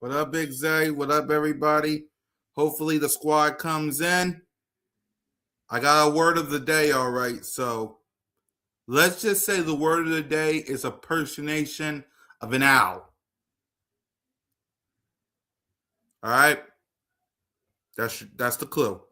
What up, Big Zay? What up, everybody? Hopefully the squad comes in. I got a word of the day, all right. So let's just say the word of the day is a personation of an owl. All right? That's the clue.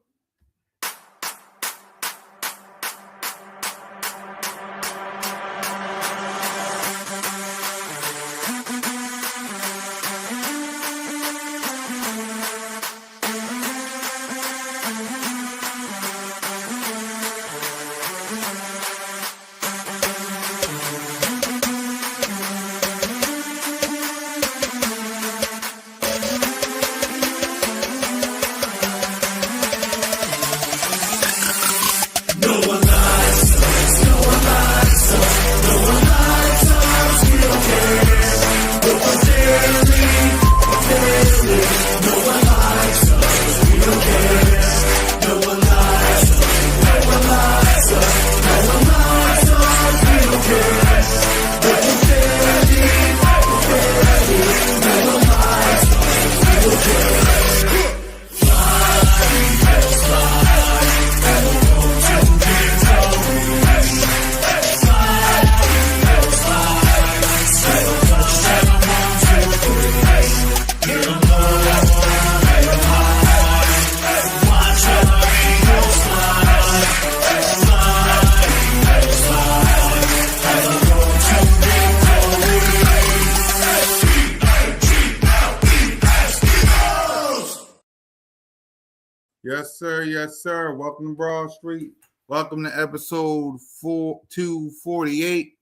Yes, sir. Yes, sir. Welcome to Broad Street. Welcome to episode 248.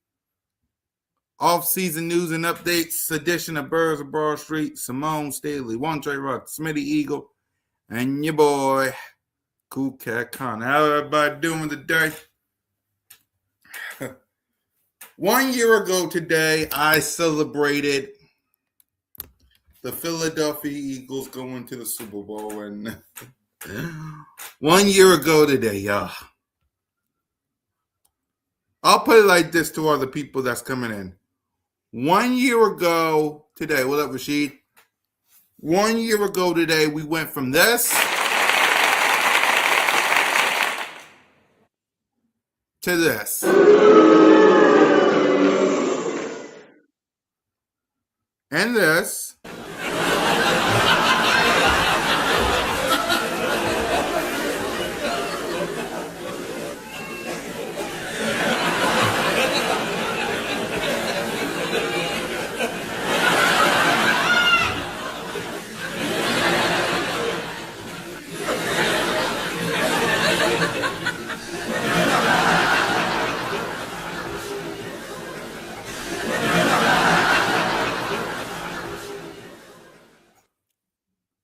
Off-season news and updates edition of Birds of Broad Street. Simone Staley, One Trey Rock, Smitty Eagle, and your boy, Cool Cat Con. How everybody doing today? 1 year ago today, I celebrated the Philadelphia Eagles going to the Super Bowl, and 1 year ago today, y'all. I'll put it like this to all the people that's coming in. 1 year ago today, what up, Rashid? 1 year ago today, we went from this to this. And this.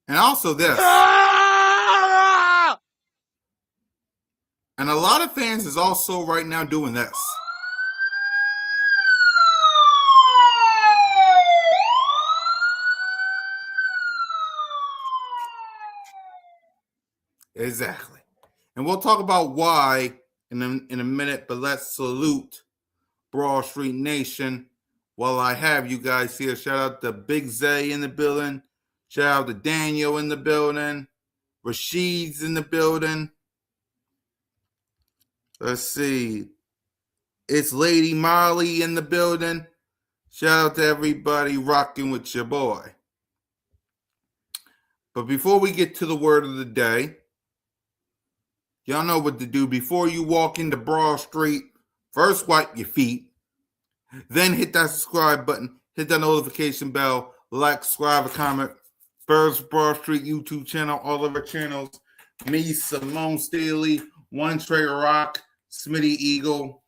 And also this. And a lot of fans is also right now doing this. Exactly. And we'll talk about why in a minute, but let's salute Broad Street Nation while I have you guys here. Shout out to Big Zay in the building. Shout out to Daniel in the building. Rashid's in the building. Let's see. It's Lady Molly in the building. Shout out to everybody rocking with your boy. But before we get to the word of the day, y'all know what to do. Before you walk into Broad Street, first wipe your feet. Then hit that subscribe button. Hit that notification bell. Like, subscribe, comment. Birds Broad Street YouTube channel. All of our channels. Me, Simone Staley, One Trey Rock, Smitty Eagle.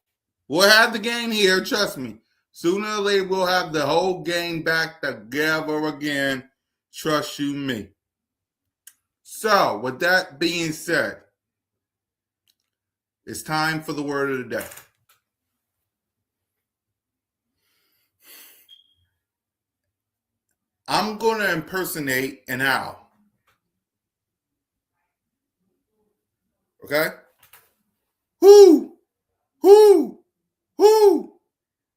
We'll have the game here. Trust me. Sooner or later, we'll have the whole game back together again. Trust you me. So, with that being said, it's time for the word of the day. I'm going to impersonate an owl. Okay? Whoo! Whoo! Whoo!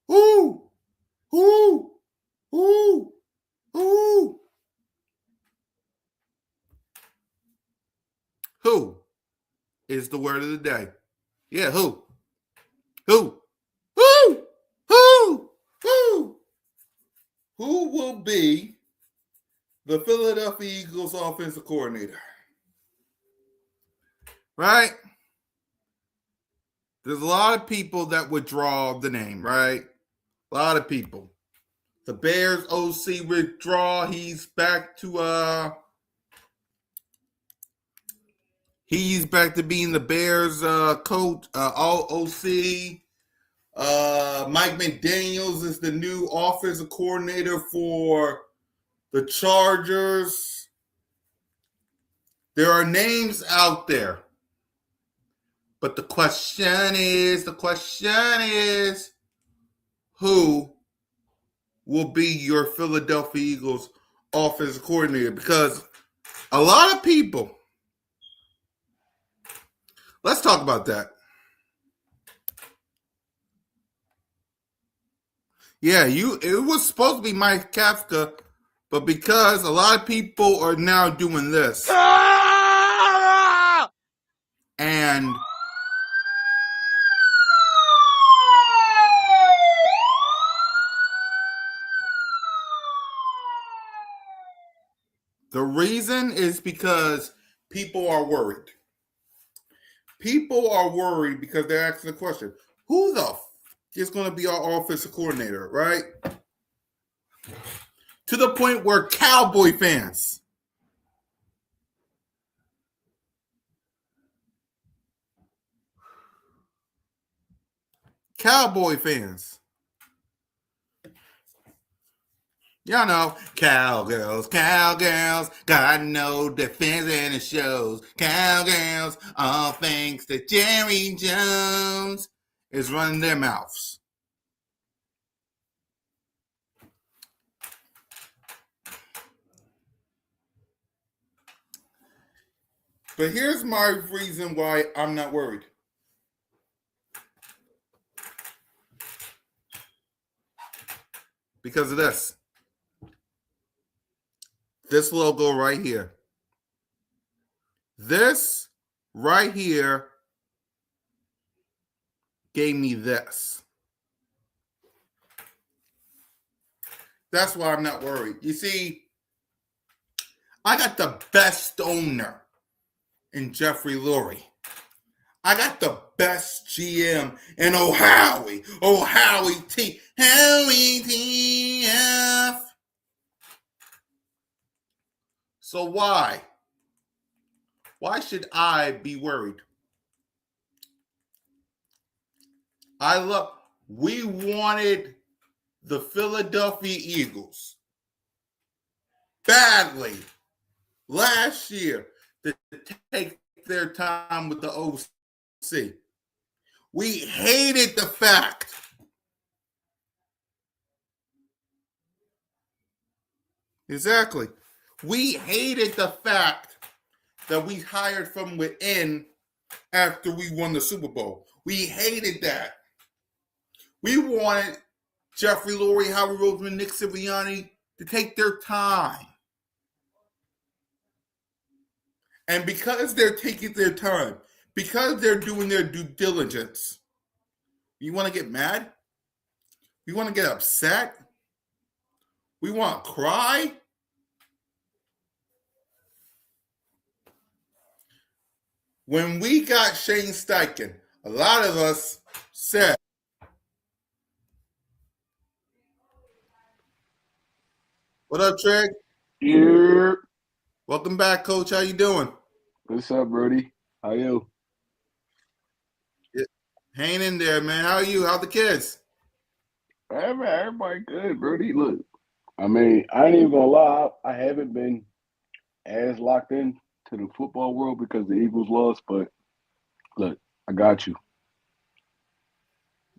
Whoo! Whoo! Whoo! Whoo! is the word of the day. Yeah, who? Who? Who? Who? Who? Who will be the Philadelphia Eagles offensive coordinator? Right? There's a lot of people that would draw the name, right? A lot of people. The Bears OC withdraw. He's back to being the Bears coach, OC. Mike McDaniels is the new offensive coordinator for the Chargers. There are names out there. But the question is, who will be your Philadelphia Eagles offensive coordinator? Because a lot of people, let's talk about that. Yeah, it was supposed to be Mike Kafka, but because a lot of people are now doing this. And the reason is because people are worried. People are worried because they're asking the question, who the is going to be our offensive coordinator, right? To the point where Cowboy fans y'all know, cowgirls, got no defense in the shows. Cowgirls, all thanks to Jerry Jones, is running their mouths. But here's my reason why I'm not worried. Because of this. This logo right here. This right here gave me this. That's why I'm not worried. You see, I got the best owner in Jeffrey Lurie. I got the best GM in Howie TF. So why? Why should I be worried? We wanted the Philadelphia Eagles badly last year to take their time with the OC. We hated the fact exactly. We hated the fact that we hired from within after we won the Super Bowl. We hated that. We wanted Jeffrey Lurie, Howie Roseman, Nick Sirianni to take their time. And because they're taking their time, because they're doing their due diligence, you want to get mad? You want to get upset? We want to cry? When we got Shane Steichen, a lot of us said, "What up, Trey? Yeah. Welcome back, Coach. How you doing?" What's up, Brody? How you? Hang in there, man. How are you? How the kids? Hey, man, everybody good, Brody. Look, I mean, I ain't even gonna lie. I haven't been as locked in to the football world because the Eagles lost, but look, I got you.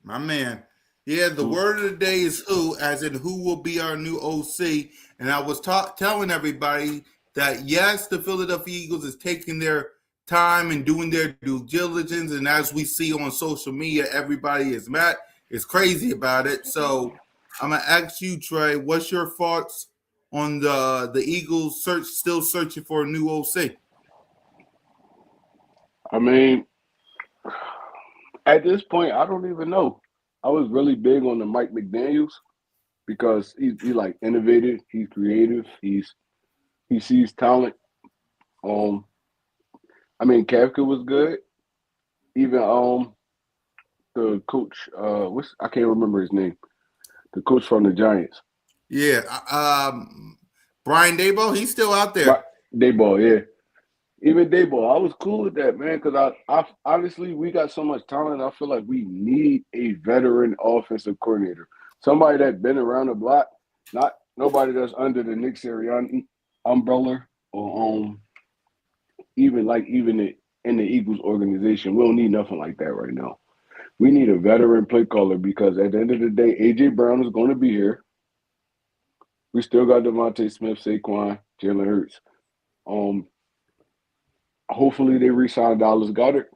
My man. Yeah, the word of the day is who, as in who will be our new OC. And I was telling everybody that, yes, the Philadelphia Eagles is taking their time and doing their due diligence. And as we see on social media, everybody is mad, is crazy about it. So I'm going to ask you, Trey, what's your thoughts on the Eagles still searching for a new OC? I mean, at this point, I don't even know. I was really big on the Mike McDaniels because he like innovative, he's creative, he sees talent. Um, I mean, Kafka was good. Even the coach, what's I can't remember his name. The coach from the Giants, Yeah. Brian Dabo, he's still out but there. Dayball, yeah. Even Dayball, I was cool with that, man, because I honestly we got so much talent. I feel like we need a veteran offensive coordinator, somebody that's been around the block, not nobody that's under the Nick Sirianni umbrella or in the Eagles organization. We don't need nothing like that right now. We need a veteran play caller because at the end of the day, AJ Brown is going to be here. We still got Devontae Smith, Saquon, Jalen Hurts. Um, Hopefully they re-sign Dallas Goddard,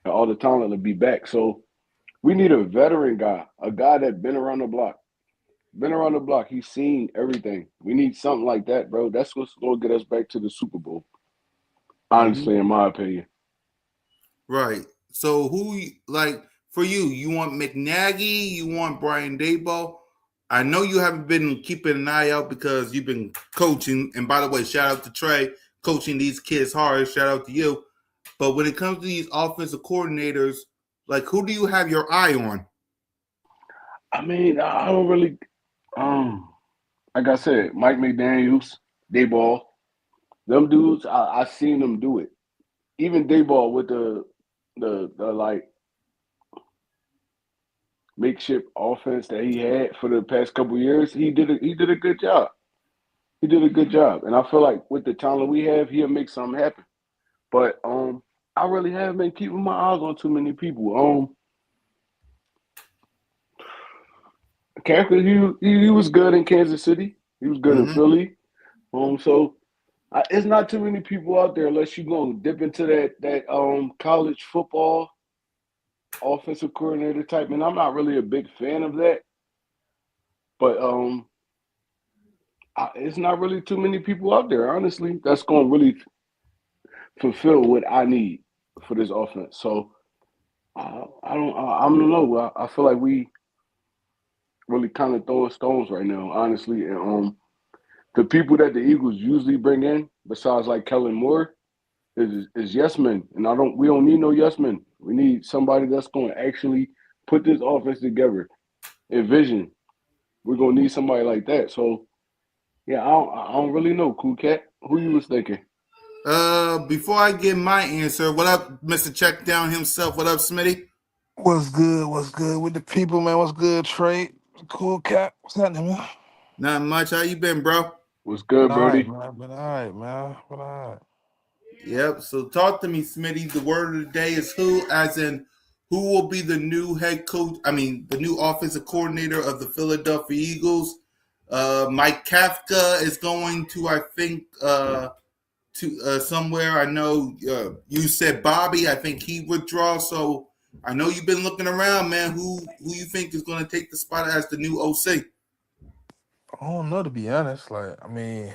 and all the talent will be back. So we need a veteran guy, a guy that been around the block. Been around the block. He's seen everything. We need something like that, bro. That's what's gonna get us back to the Super Bowl. Hmm. Honestly, in my opinion. Right. So like for you? You want McNaghy? You want Brian Dabo? I know you haven't been keeping an eye out because you've been coaching. And by the way, shout out to Trey coaching these kids hard. Shout out to you. But when it comes to these offensive coordinators, like who do you have your eye on? I mean, I don't really um like I said, Mike McDaniels, Dayball, them dudes, I seen them do it. Even Dayball with the like makeshift offense that he had for the past couple years, he did a good job. He did a good job, and I feel like with the talent we have, he'll make something happen. But I really haven't been keeping my eyes on too many people. Kaepernick, he was good in Kansas City. He was good in Mm-hmm. Philly. So it's not too many people out there unless you go dip into that college football offensive coordinator type. And I'm not really a big fan of that, but it's not really too many people out there, honestly, that's going to really fulfill what I need for this offense. So I don't know. I feel like we really kind of throwing stones right now, honestly. And the people that the Eagles usually bring in, besides like Kellen Moore, is yes men, and we don't need no yes men. We need somebody that's going to actually put this offense together. Envision. We're gonna need somebody like that. So yeah, I don't really know, Cool Cat. Who you was thinking? Before I give my answer, what up, Mr. Check Down himself? What up, Smitty? What's good? What's good with the people, man? What's good, Trey? Cool cat. What's happening, man? Not much. How you been, bro? What's Been good, all right, Brody? man. Been all right, man. Been all right. Yep. So talk to me, Smitty. The word of the day is who, as in who will be the new head coach? I mean, the new offensive coordinator of the Philadelphia Eagles. Mike Kafka is going to, I think, to somewhere. I know you said Bobby. I think he withdraw. So I know you've been looking around, man. Who you think is going to take the spot as the new OC? I don't know, to be honest. Like, I mean,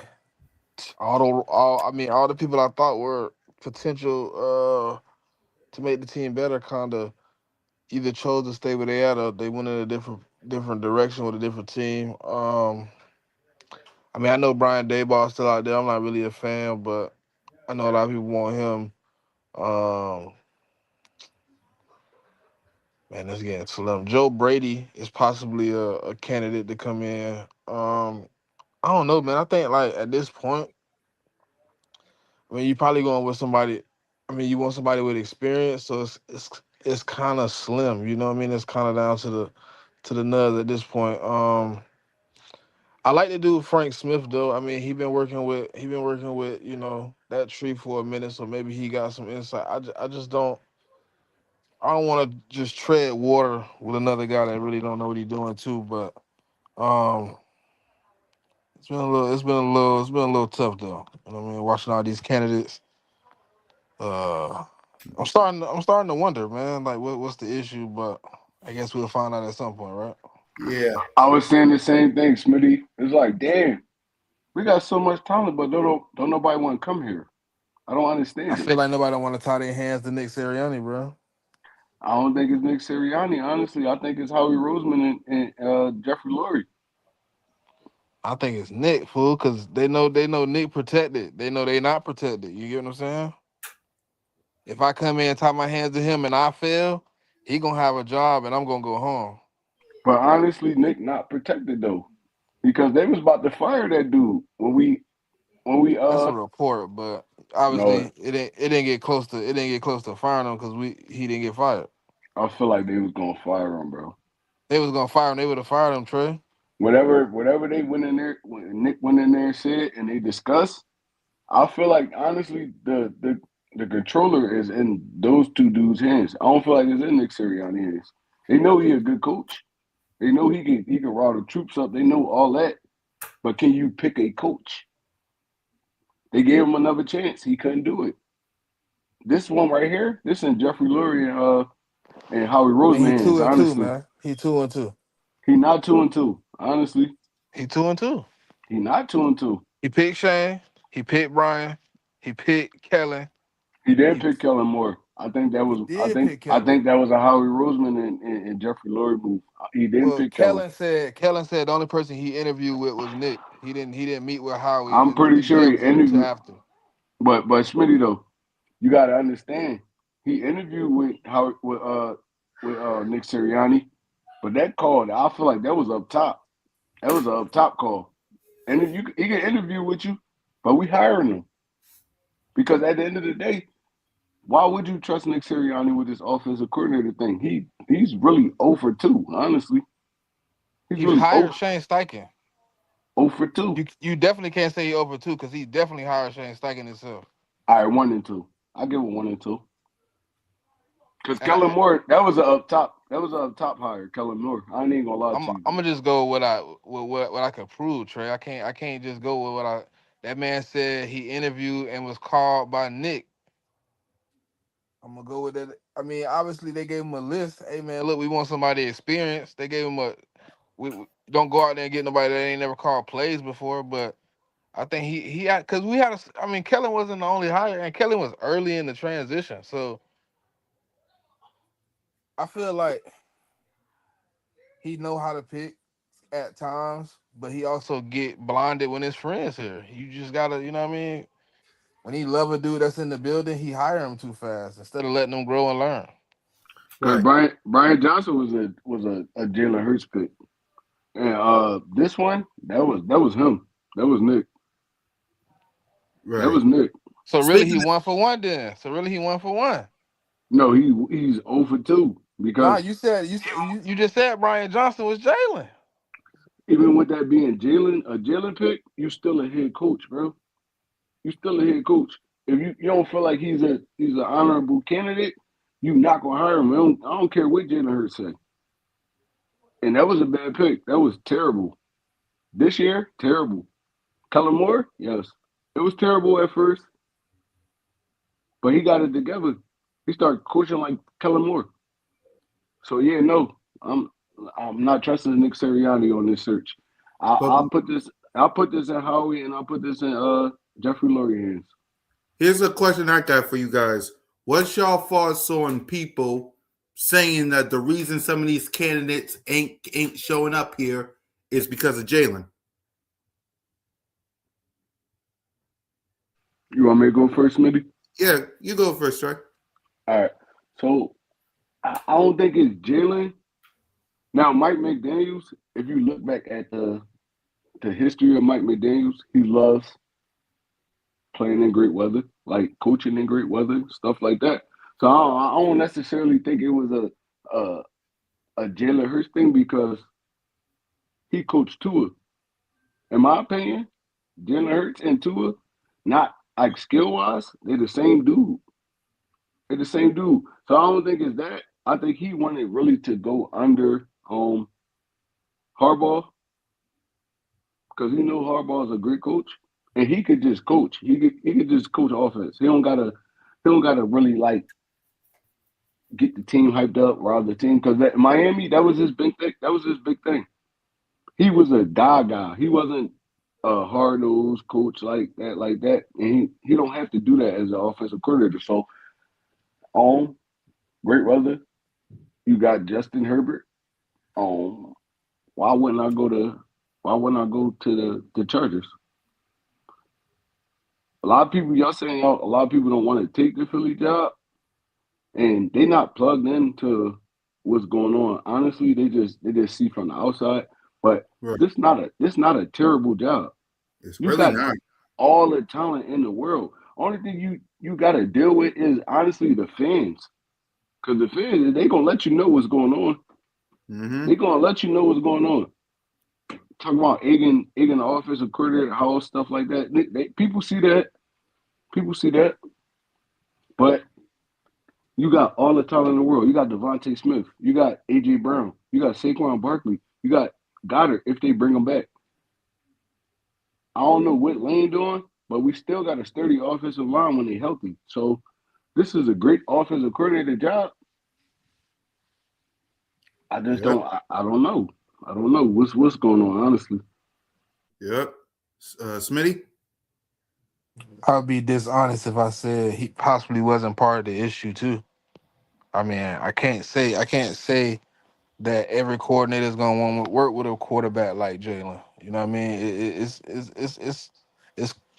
all the people I thought were potential to make the team better, kind of either chose to stay where they at or they went in a different direction with a different team. I mean, I know Brian Dayball's still out there. I'm not really a fan, but I know a lot of people want him. Um, Man, that's getting slim. Joe Brady is possibly a candidate to come in. I don't know, man. I think like at this point, I mean, you probably going with somebody. I mean, you want somebody with experience, so it's kind of slim. You know what I mean? It's kind of down to the nuts at this point. I like to do Frank Smith though. I mean, he been working with that tree for a minute, so maybe he got some insight. I just don't. I don't want to just tread water with another guy that really don't know what he's doing too. But um, it's been a little tough though. You know what I mean? Watching all these candidates, uh, I'm starting to wonder, man. Like, what's the issue? But I guess we'll find out at some point, right? Yeah. I was saying the same thing, Smitty. It's like, damn, we got so much talent, but don't nobody want to come here. I don't I understand it. feel like nobody don't want to tie their hands to Nick Sirianni, bro. I don't think it's Nick Sirianni. Honestly, I think it's Howie Roseman and Jeffrey Lurie. I think it's Nick, fool, because they know Nick protected. They know they not protected. You get what I'm saying? If I come in and tie my hands to him and I fail, he gonna have a job and I'm gonna go home. But honestly, Nick not protected though, because they was about to fire that dude when we That's a report, but no, obviously it didn't get close to firing him because he didn't get fired. I feel like they was gonna fire him, bro. They was gonna fire him. They would have fired him, Trey. Whatever they went in there, when Nick went in there and said, and they discussed, I feel like honestly the controller is in those two dudes' hands. I don't feel like it's in Nick Sirianni's hands. They know he a good coach. They know he can rile the troops up. They know all that. But can you pick a coach? They gave him another chance. He couldn't do it. This one right here, this in Jeffrey Lurie and Howie Man, he Roseman hands. 2-2, Honestly, man. He 2-2. he not 2-2. Honestly, He 2-2. he not 2-2. He picked Shane. He picked Brian. He picked Kellen. He did He pick Kellen Moore. I think that he was. I did think. pick I Kellen. think that was a Howie Roseman and Jeffrey Lurie move. He didn't Well, pick Kellen. Kellen said the only person he interviewed with was Nick. He didn't meet with Howie I'm and pretty the sure he Devils until interviewed. after. But Smitty though, you got to understand. He interviewed with Howard with Nick Sirianni, but that call, I feel like that was up top. That was an up top call. And if he can interview with you, but we hiring him because at the end of the day, why would you trust Nick Sirianni with this offensive coordinator thing? He's really 0 for 2, honestly. He's He really 0, hired Shane Steichen. 0 for 2. You definitely can't say he over two because he definitely hired Shane Steichen himself. All right, 1 and 2. I give it 1 and 2. Because And Kellen Moore, that was an up top. That was an up top hire, Kellen Moore. I ain't gonna lie I'm to you. I'm gonna just go with what I could prove, Trey. I can't just go with what I that man said he interviewed and was called by Nick. I'm gonna go with that. I mean, obviously they gave him a list. Hey man, look, we want somebody experienced. They gave him we don't go out there and get nobody that ain't never called plays before. But I think he had because we had. I mean, Kellen wasn't the only hire, and Kellen was early in the transition. So I feel like he know how to pick at times, but he also get blinded when his friends here. You just gotta, you know what I mean? When he love a dude that's in the building, he hire him too fast instead of letting them grow and learn. Because Right. Brian Johnson was a Jalen Hurts pick, and this one that was him. That was Nick. That Right. was Nick. So really, he Speaking of, 1 for 1 then. So really, he 1 for 1. No, he's 0 for 2 Nah, because you just said Brian Johnson was Jalen. even with that being a Jalen pick, you still a head coach, bro. You still a head coach. If you don't feel like he's an honorable candidate, you not gonna hire him. I don't care what Jalen Hurts say. And that was a bad pick. That was terrible. This year, terrible. Kellen Moore, yes, it was terrible at first, but he got it together. He started coaching like Kellen Moore. So yeah, no, I'm not trusting Nick Sirianni on this search. I, but I'll put this I'll put this in Howie and I'll put this in Jeffrey Lurie hands. here's a question I got for you guys. What's y'all thoughts on people saying that the reason some of these candidates ain't showing up here is because of Jalen? You want me to go first, Smitty? Yeah, you go first, Trey. All right. So I don't think it's Jalen. Now, Mike McDaniels, if you look back at the history of Mike McDaniels, he loves playing in great weather, like coaching in great weather, stuff like that. So I don't necessarily think it was a Jalen Hurts thing because he coached Tua. In my opinion, Jalen Hurts and Tua, not like skill wise, they're the same dude. They're the same dude. So I don't think it's that. I think he wanted really to go under Harbaugh because he know Harbaugh is a great coach and he could just coach. He could just coach offense. He don't gotta really like get the team hyped up, rile the team. Because Miami, that was his big thing. That was his big thing. He was a guy. He wasn't. a hard nosed coach like that, and he don't have to do that as an offensive coordinator. So on great weather, you got Justin Herbert. Um, why wouldn't I go to the Chargers? A lot of people, y'all saying a lot of people don't want to take the Philly job, and they not plugged into what's going on. Honestly, they just see from the outside. But Right. this not a terrible job. It's You really got not. all the talent in the world. Only thing you got to deal with is honestly the fans, because the fans they gonna let you know what's going on. Mm-hmm. They gonna let you know what's going on. Talking about egging the offensive coordinator house stuff like that. People see that. People see that. But you got all the talent in the world. You got Devontae Smith. You got AJ Brown. You got Saquon Barkley. You got Goddard if they bring him back. I don't know what Lane doing, but we still got a sturdy offensive line when they're healthy. So this is a great offensive coordinator job. I just Yep. don't. I don't know. I don't know what's going on. Honestly, Yep. Smitty. I'd be dishonest if I said he possibly wasn't part of the issue too. I mean, I can't say that every coordinator is gonna want to work with a quarterback like Jalen. You know what I mean? It's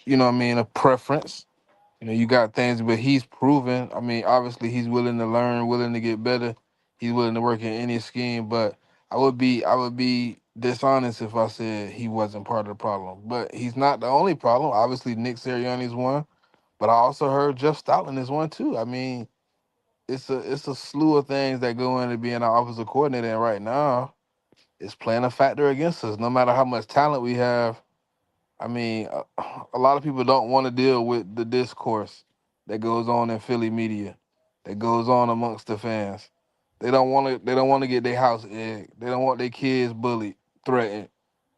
you know what I mean, a preference. You know, you got things, but he's proven. I mean, obviously he's willing to learn, willing to get better. He's willing to work in any scheme. But I would be dishonest if I said he wasn't part of the problem. But he's not the only problem. Obviously, Nick Sirianni's one, but I also heard Jeff Stoutland is one too. I mean, it's a slew of things that go into being an offensive coordinator, and right now it's playing a factor against us. No matter how much talent we have, I mean, a lot of people don't want to deal with the discourse that goes on in Philly media, that goes on amongst the fans. They don't want to. They don't want to get their house egged. They don't want their kids bullied, threatened.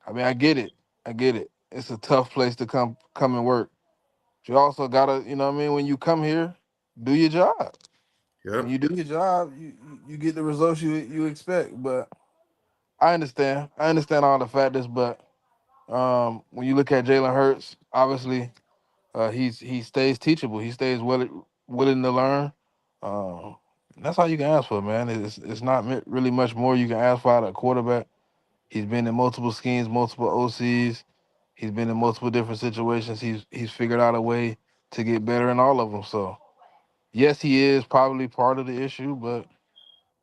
I mean, I get it. I get it. It's a tough place to come and work. But you also gotta, you know what I mean. When you come here, do your job. When Yep. you do your job, you get the results you expect. But I understand. I understand all the factors, but when you look at Jalen Hurts, obviously he stays teachable. He stays willing to learn. That's all you can ask for, man. It's not really much more you can ask for out of a quarterback. He's been in multiple schemes, multiple OCs. He's been in multiple different situations. He's figured out a way to get better in all of them. So yes, he is probably part of the issue, but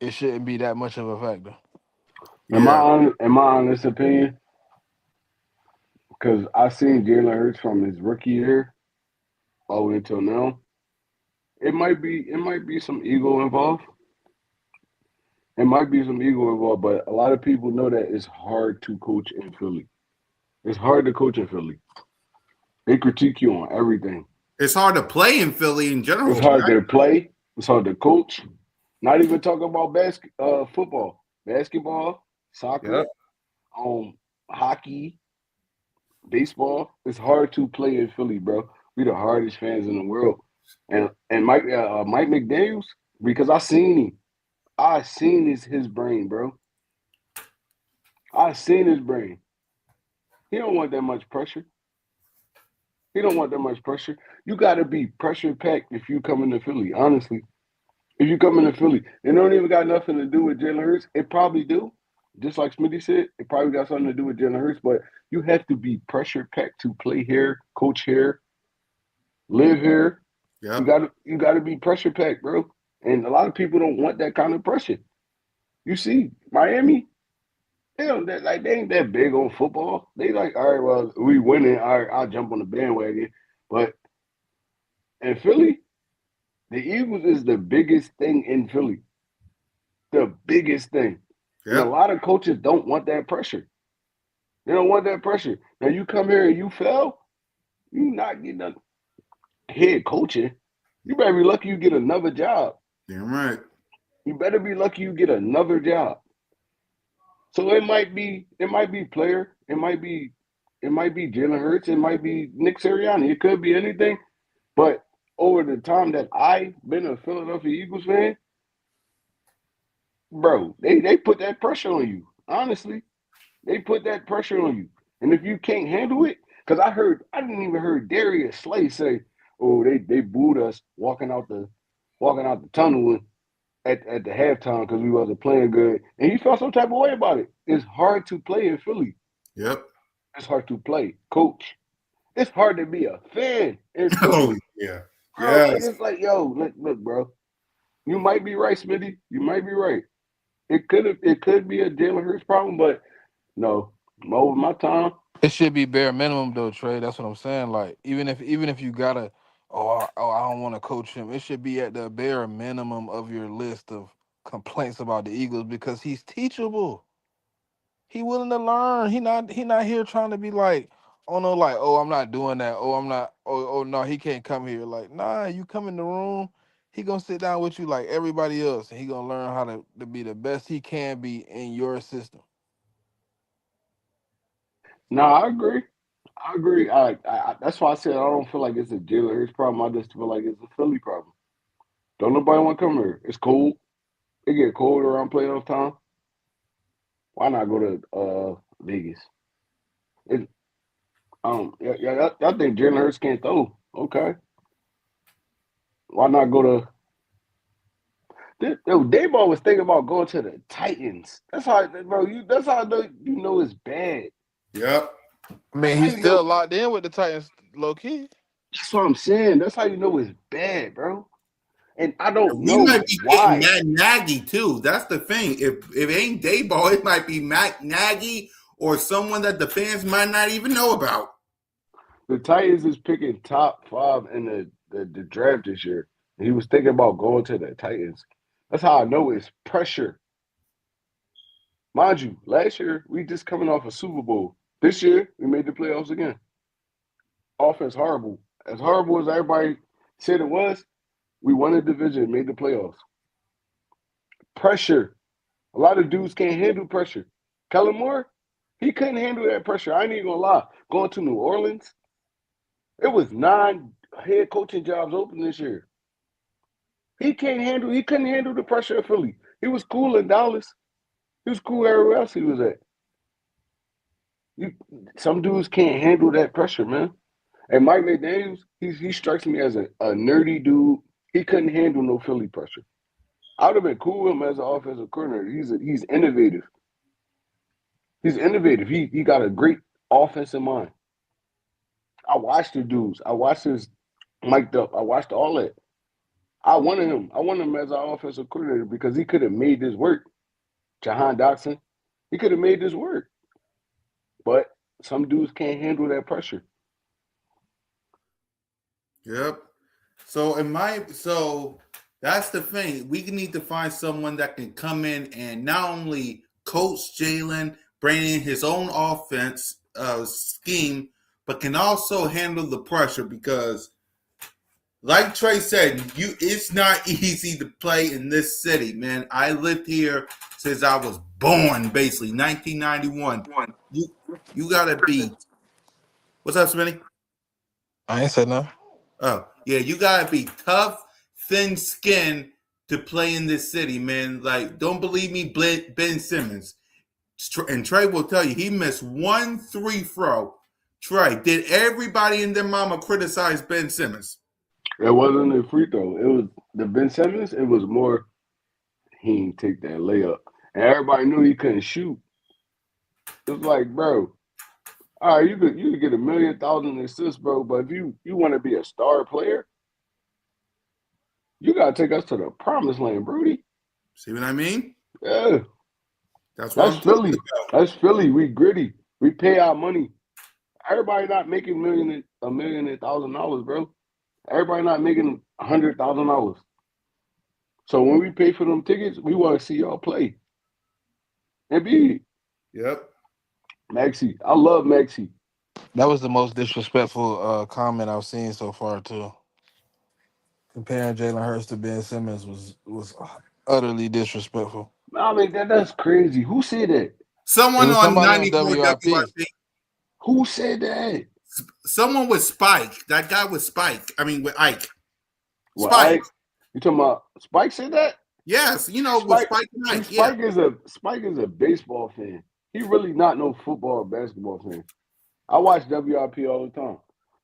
it shouldn't be that much of a factor. Yeah. in my honest opinion, because I seen Jalen Hurts from his rookie year all the way until now. It might be some ego involved. It might be some ego involved, but a lot of people know that it's hard to coach in Philly. It's hard to coach in Philly. They critique you on everything. It's hard to play in Philly in It's general, hard right? to play. It's hard to coach. Not even talking about football, basketball, soccer, Yep. um, hockey, baseball. It's hard to play in Philly, bro. We the hardest fans in the world. And Mike McDaniel's, because I seen him. I seen his brain, bro. I seen his brain. He don't want that much pressure. He don't want that much pressure. You got to be pressure packed if you come into Philly. Honestly, if you come into Philly, it don't even got nothing to do with Jalen Hurts. It probably do. Just like Smitty said, it probably got something to do with Jalen Hurts. But you have to be pressure packed to play here, coach here, live here. You Yep. got to you got to be pressure packed, bro. And a lot of people don't want that kind of pressure. You see, Miami, they ain't that big on football. They like, all right, well, we winning. All right, I'll jump on the bandwagon. But in Philly, the Eagles is the biggest thing in Philly. The biggest thing. And a Yep. lot of coaches don't want that pressure. They don't want that pressure. Now you come here and you fail, you not getting a head coaching. You better be lucky you get another job. Damn right. You better be lucky you get another job. So it might be player, it might be Jalen Hurts, it might be Nick Sirianni, it could be anything. But over the time that I've been a Philadelphia Eagles fan, bro, they put that pressure on you. Honestly, they put that pressure on you. And if you can't handle it, Because I didn't even hear Darius Slay say, "Oh, they booed us walking out the tunnel at the halftime because we wasn't playing good," and he felt some type of way about it. It's hard to play in Philly. Yep. It's hard to play, coach. It's hard to be a fan in Oh Philly, yeah. bro. Yes. And it's like, yo, look, bro. You might be right, Smitty. You might be right. It could be a Jalen Hurts problem, but no, over my time. It should be bare minimum though, Trey. That's what I'm saying. Like even if you gotta, I don't want to coach him. It should be at the bare minimum of your list of complaints about the Eagles because he's teachable. He willing to learn. He not here trying to be like, oh no, like I'm not doing that. Oh I'm not. Oh no, he can't come here. Like nah, you come in the room. He gonna sit down with you like everybody else, and he gonna learn how to be the best he can be in your system. No, I agree. I agree. That's why I said I don't feel like it's a Jalen Hurts problem. I just feel like it's a Philly problem. Don't nobody want to come here. It's cold. It get cold around playoff time. Why not go to Vegas? It, I think Jalen Hurts can't throw. Okay, why not go to? Dayball was thinking about going to the Titans. That's how, bro. That's how I know you know it's bad. Yep. I That's mean, how he's you know. still locked in with the Titans, low key. That's what I'm saying. That's how you know it's bad, bro. And I don't We know might be getting why. Matt Nagy too. That's the thing. If it ain't Dayball, it might be Matt Nagy or someone that the fans might not even know about. The Titans is picking top 5 in the draft this year. And he was thinking about going to the Titans. That's how I know it's pressure. Mind you, last year we just coming off a Super Bowl. This year we made the playoffs again. Offense horrible. As horrible as everybody said it was, we won a division, made the playoffs. Pressure. A lot of dudes can't handle pressure. Kellen Moore, he couldn't handle that pressure. I ain't even gonna lie. Going to New Orleans, it was 9 head coaching jobs open this year. He couldn't handle the pressure of Philly. He was cool in Dallas. He was cool everywhere else he was at. You, some dudes can't handle that pressure, man. And Mike McDaniels, he strikes me as a nerdy dude. He couldn't handle no Philly pressure. I would have been cool with him as an offensive coordinator. He's innovative. He's innovative. He got a great offense in mind. I watched the dudes. I watched his mic'd up. I watched all that. I wanted him. I wanted him as our offensive coordinator because he could have made this work. Jahan Dotson, he could have made this work. But some dudes can't handle that pressure. Yep. So that's the thing. We need to find someone that can come in and not only coach Jalen, bring in his own offense scheme, but can also handle the pressure because, like Trey said, it's not easy to play in this city, man. I lived here since I was born, basically 1991. You gotta be. What's up, Smitty? I ain't said nothing. Oh, yeah, you gotta be tough, thin skin to play in this city, man. Like, don't believe me, Ben Simmons. And Trey will tell you, he missed 1 3 throw. Trey, did everybody and their mama criticize Ben Simmons? It wasn't a free throw. It was the Ben Simmons. It was more he didn't take that layup, and everybody knew he couldn't shoot. It was like, bro, all right, you could get 1,000,000 assists, bro, but if you want to be a star player, you gotta take us to the promised land, Brody. See what I mean? Yeah, That's what that's I'm talking Philly. about. That's Philly. We gritty. We pay our money. Everybody not making $1,000,000, bro. Everybody not making $100,000. So when we pay for them tickets, we want to see y'all play. And B, Yep. Maxie, I love Maxie. That was the most disrespectful comment I've seen so far too. Comparing Jalen Hurts to Ben Simmons was utterly disrespectful. I mean that's crazy. Who said that? It Someone was on somebody on 94 WIP. WIP. Who said that? Someone with Spike. That guy with Spike. I mean, with Ike. Well, Spike. you talking about Spike said that? Yes, with Spike, Spike and see, Ike. Yeah. Spike is a baseball fan. He really not no football or basketball fan. I watch WIP all the time.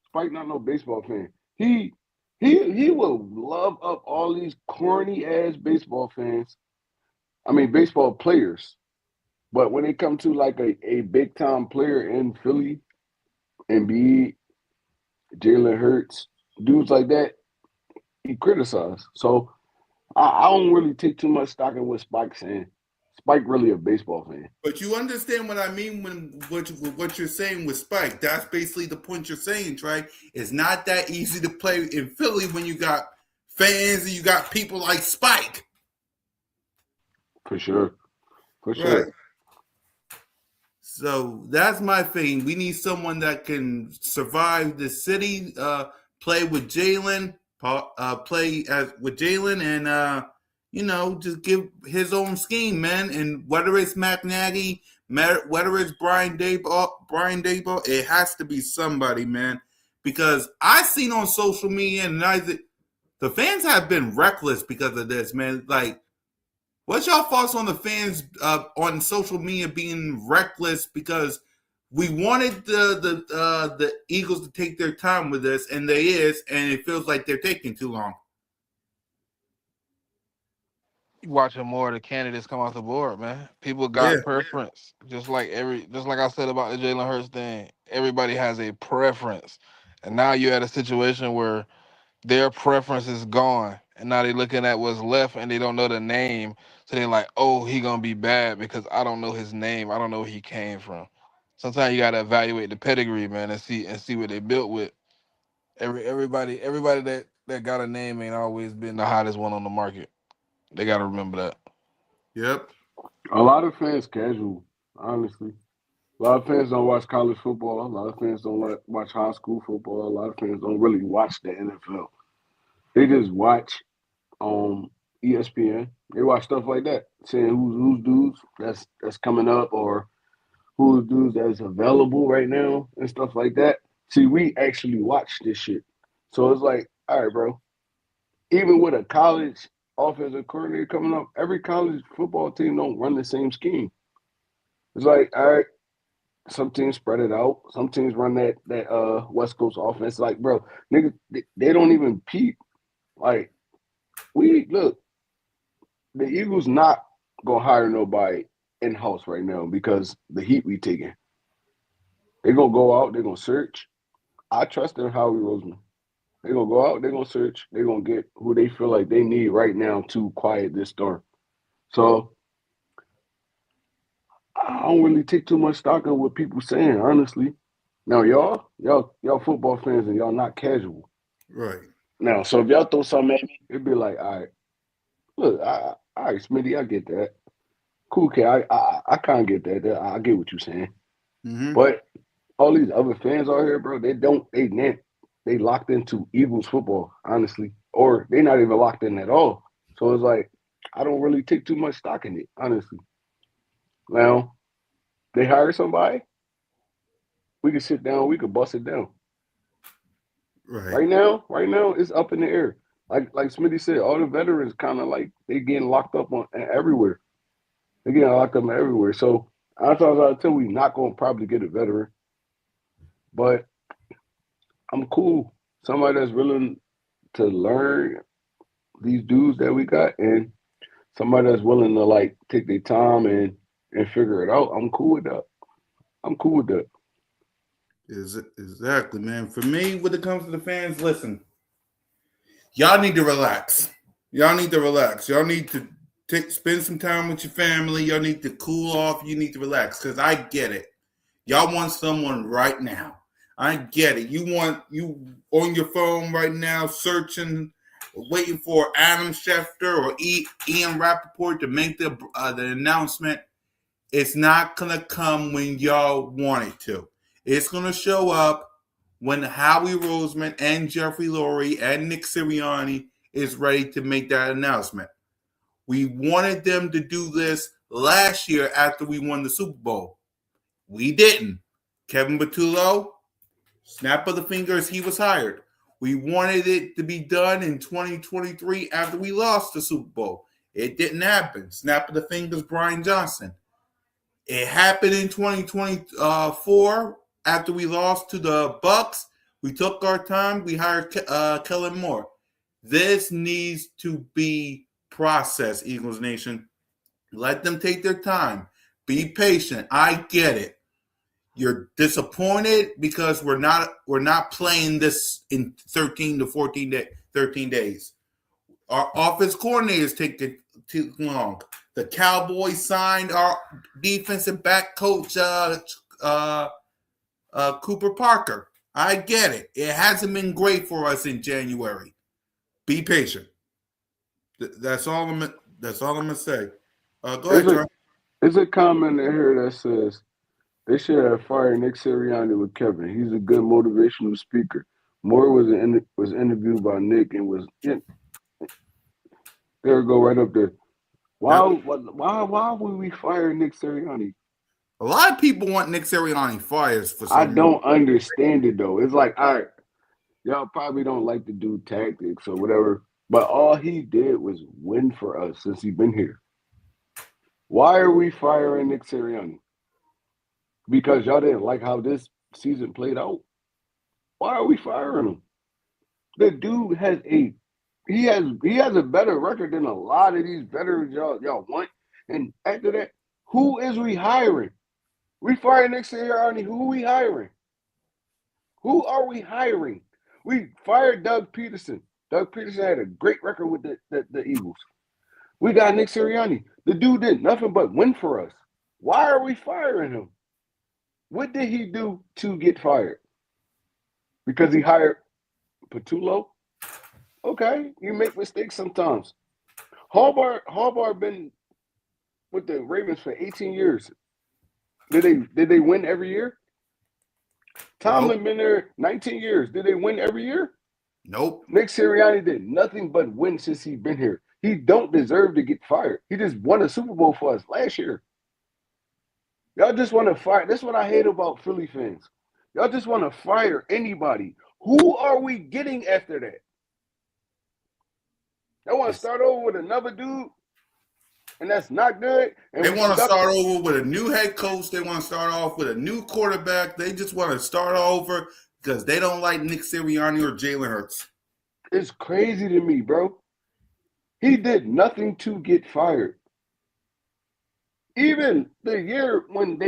Spike not no baseball fan. He will love up all these corny ass baseball fans. I mean baseball players. But when it comes to like a big time player in Philly, Embiid, Jalen Hurts, dudes like that, he criticized. So I don't really take too much stock in what Spike's saying. Spike really a baseball fan. But you understand what I mean when what you're saying with Spike. That's basically the point you're saying, right? It's not that easy to play in Philly when you got fans and you got people like Spike. For sure. For Right. sure. So that's my thing. We need someone that can survive the city, play with Jalen, play with Jalen, and just give his own scheme, man. And whether it's Matt Nagy, whether it's Brian Daboll, it has to be somebody, man. Because I seen on social media, and the fans have been reckless because of this, man. Like, what's your thoughts on the fans on social media being reckless because we wanted the Eagles to take their time with this, and they is, and it feels like they're taking too long. You watching more of the candidates come off the board, man. People Yeah, got preference, just like I said about the Jalen Hurts thing. Everybody has a preference, and now you're at a situation where their preference is gone, and now they're looking at what's left, and they don't know the name, so they're like, "Oh, he gonna be bad because I don't know his name. I don't know where he came from." Sometimes you gotta evaluate the pedigree, man, and see what they built with. Everybody that got a name ain't always been the hottest one on the market. They gotta remember that. yep, A lot of fans casual, honestly. A lot of fans don't watch college football. A lot of fans don't watch high school football. A lot of fans don't really watch the NFL. They just watch ESPN. They watch stuff like that, saying who's dudes that's coming up or who's dudes that's available right now and stuff like that. See, we actually watch this shit. So it's like, all right, bro. Even with a college offensive coordinator coming up, every college football team don't run the same scheme. It's like, all right, some teams spread it out. Some teams run that West Coast offense. Like, bro, niggas, they don't even peep. Like, we look, the Eagles not gonna hire nobody in house right now because the heat we taking. They're gonna go out. They're gonna search. I trust in Howie Roseman. They're gonna go out. They're gonna search. They're gonna get who they feel like they need right now to quiet this storm. So I don't really take too much stock in what people saying, honestly. Now y'all football fans and y'all not casual. right. Now, so if y'all throw something at me, it'd be like, all right, look, all right, Smitty, I get that. Cool, kid, I kind of get that. I get what you're saying. Mm-hmm. But all these other fans out here, bro, they locked into Eagles football, honestly, or they not even locked in at all. So it's like I don't really take too much stock in it, honestly. Now they hire somebody, we can sit down, we could bust it down. Right. Right now, it's up in the air. Like Smitty said, all the veterans kind of like they getting locked up on everywhere. They getting locked up everywhere. So I thought out of 10, we not gonna probably get a veteran, but I'm cool. Somebody that's willing to learn these dudes that we got, and somebody that's willing to like take their time and figure it out. I'm cool with that. I'm cool with that. Exactly, man. For me, when it comes to the fans, listen, y'all need to relax. Y'all need to relax. Y'all need to spend some time with your family. Y'all need to cool off. You need to relax because I get it. Y'all want someone right now. I get it. You want you on your phone right now, searching, waiting for Adam Schefter or Ian Rappaport to make the announcement. It's not gonna come when y'all want it to. It's gonna show up when Howie Roseman and Jeffrey Lurie and Nick Sirianni is ready to make that announcement. We wanted them to do this last year after we won the Super Bowl. We didn't. Kevin Batullo, snap of the fingers, he was hired. We wanted it to be done in 2023 after we lost the Super Bowl. It didn't happen. Snap of the fingers, Brian Johnson. It happened in 2024 after we lost to the Bucks, we took our time. We hired Kellen Moore. This needs to be processed, Eagles Nation. Let them take their time. Be patient. I get it. You're disappointed because we're not playing this in 13 to 13 days. Our offense coordinators take too long. The Cowboys signed our defensive back coach, Cooper Parker. I get it. It hasn't been great for us in January. Be patient. That's all I'm. That's all I'm gonna say. Go There's ahead, a John. there's a comment in here that says they should have fired Nick Sirianni with Kevin. He's a good motivational speaker. Moore was interviewed by Nick and was there. Go right up there. Why Yep. why would we fire Nick Sirianni? A lot of people want Nick Sirianni fired for I some reason. don't understand it though. It's like, all right, y'all probably don't like to do tactics or whatever, but all he did was win for us since he's been here. Why are we firing Nick Sirianni? Because y'all didn't like how this season played out. Why are we firing him? The dude has a better record than a lot of these veterans y'all want. And after that, who is we hiring? We fired Nick Sirianni. Who are we hiring? Who are we hiring? We fired Doug Peterson. Doug Peterson had a great record with the Eagles. We got Nick Sirianni. The dude did nothing but win for us. Why are we firing him? What did he do to get fired? Because he hired Patullo? Okay, you make mistakes sometimes. Harbaugh been with the Ravens for 18 years. Did they win every year? Tomlin Nope. been there 19 years. Did they win every year? Nope. Nick Sirianni did nothing but win since he been here. He don't deserve to get fired. He just won a Super Bowl for us last year. Y'all just want to fire. That's what I hate about Philly fans. Y'all just want to fire anybody. Who are we getting after that? Y'all want to start over with another dude, and that's not good. And They we want to stuck. start over with a new head coach. They want to start off with a new quarterback. They just want to start over because they don't like Nick Sirianni or Jalen Hurts. It's crazy to me, bro. He did nothing to get fired. Even the year when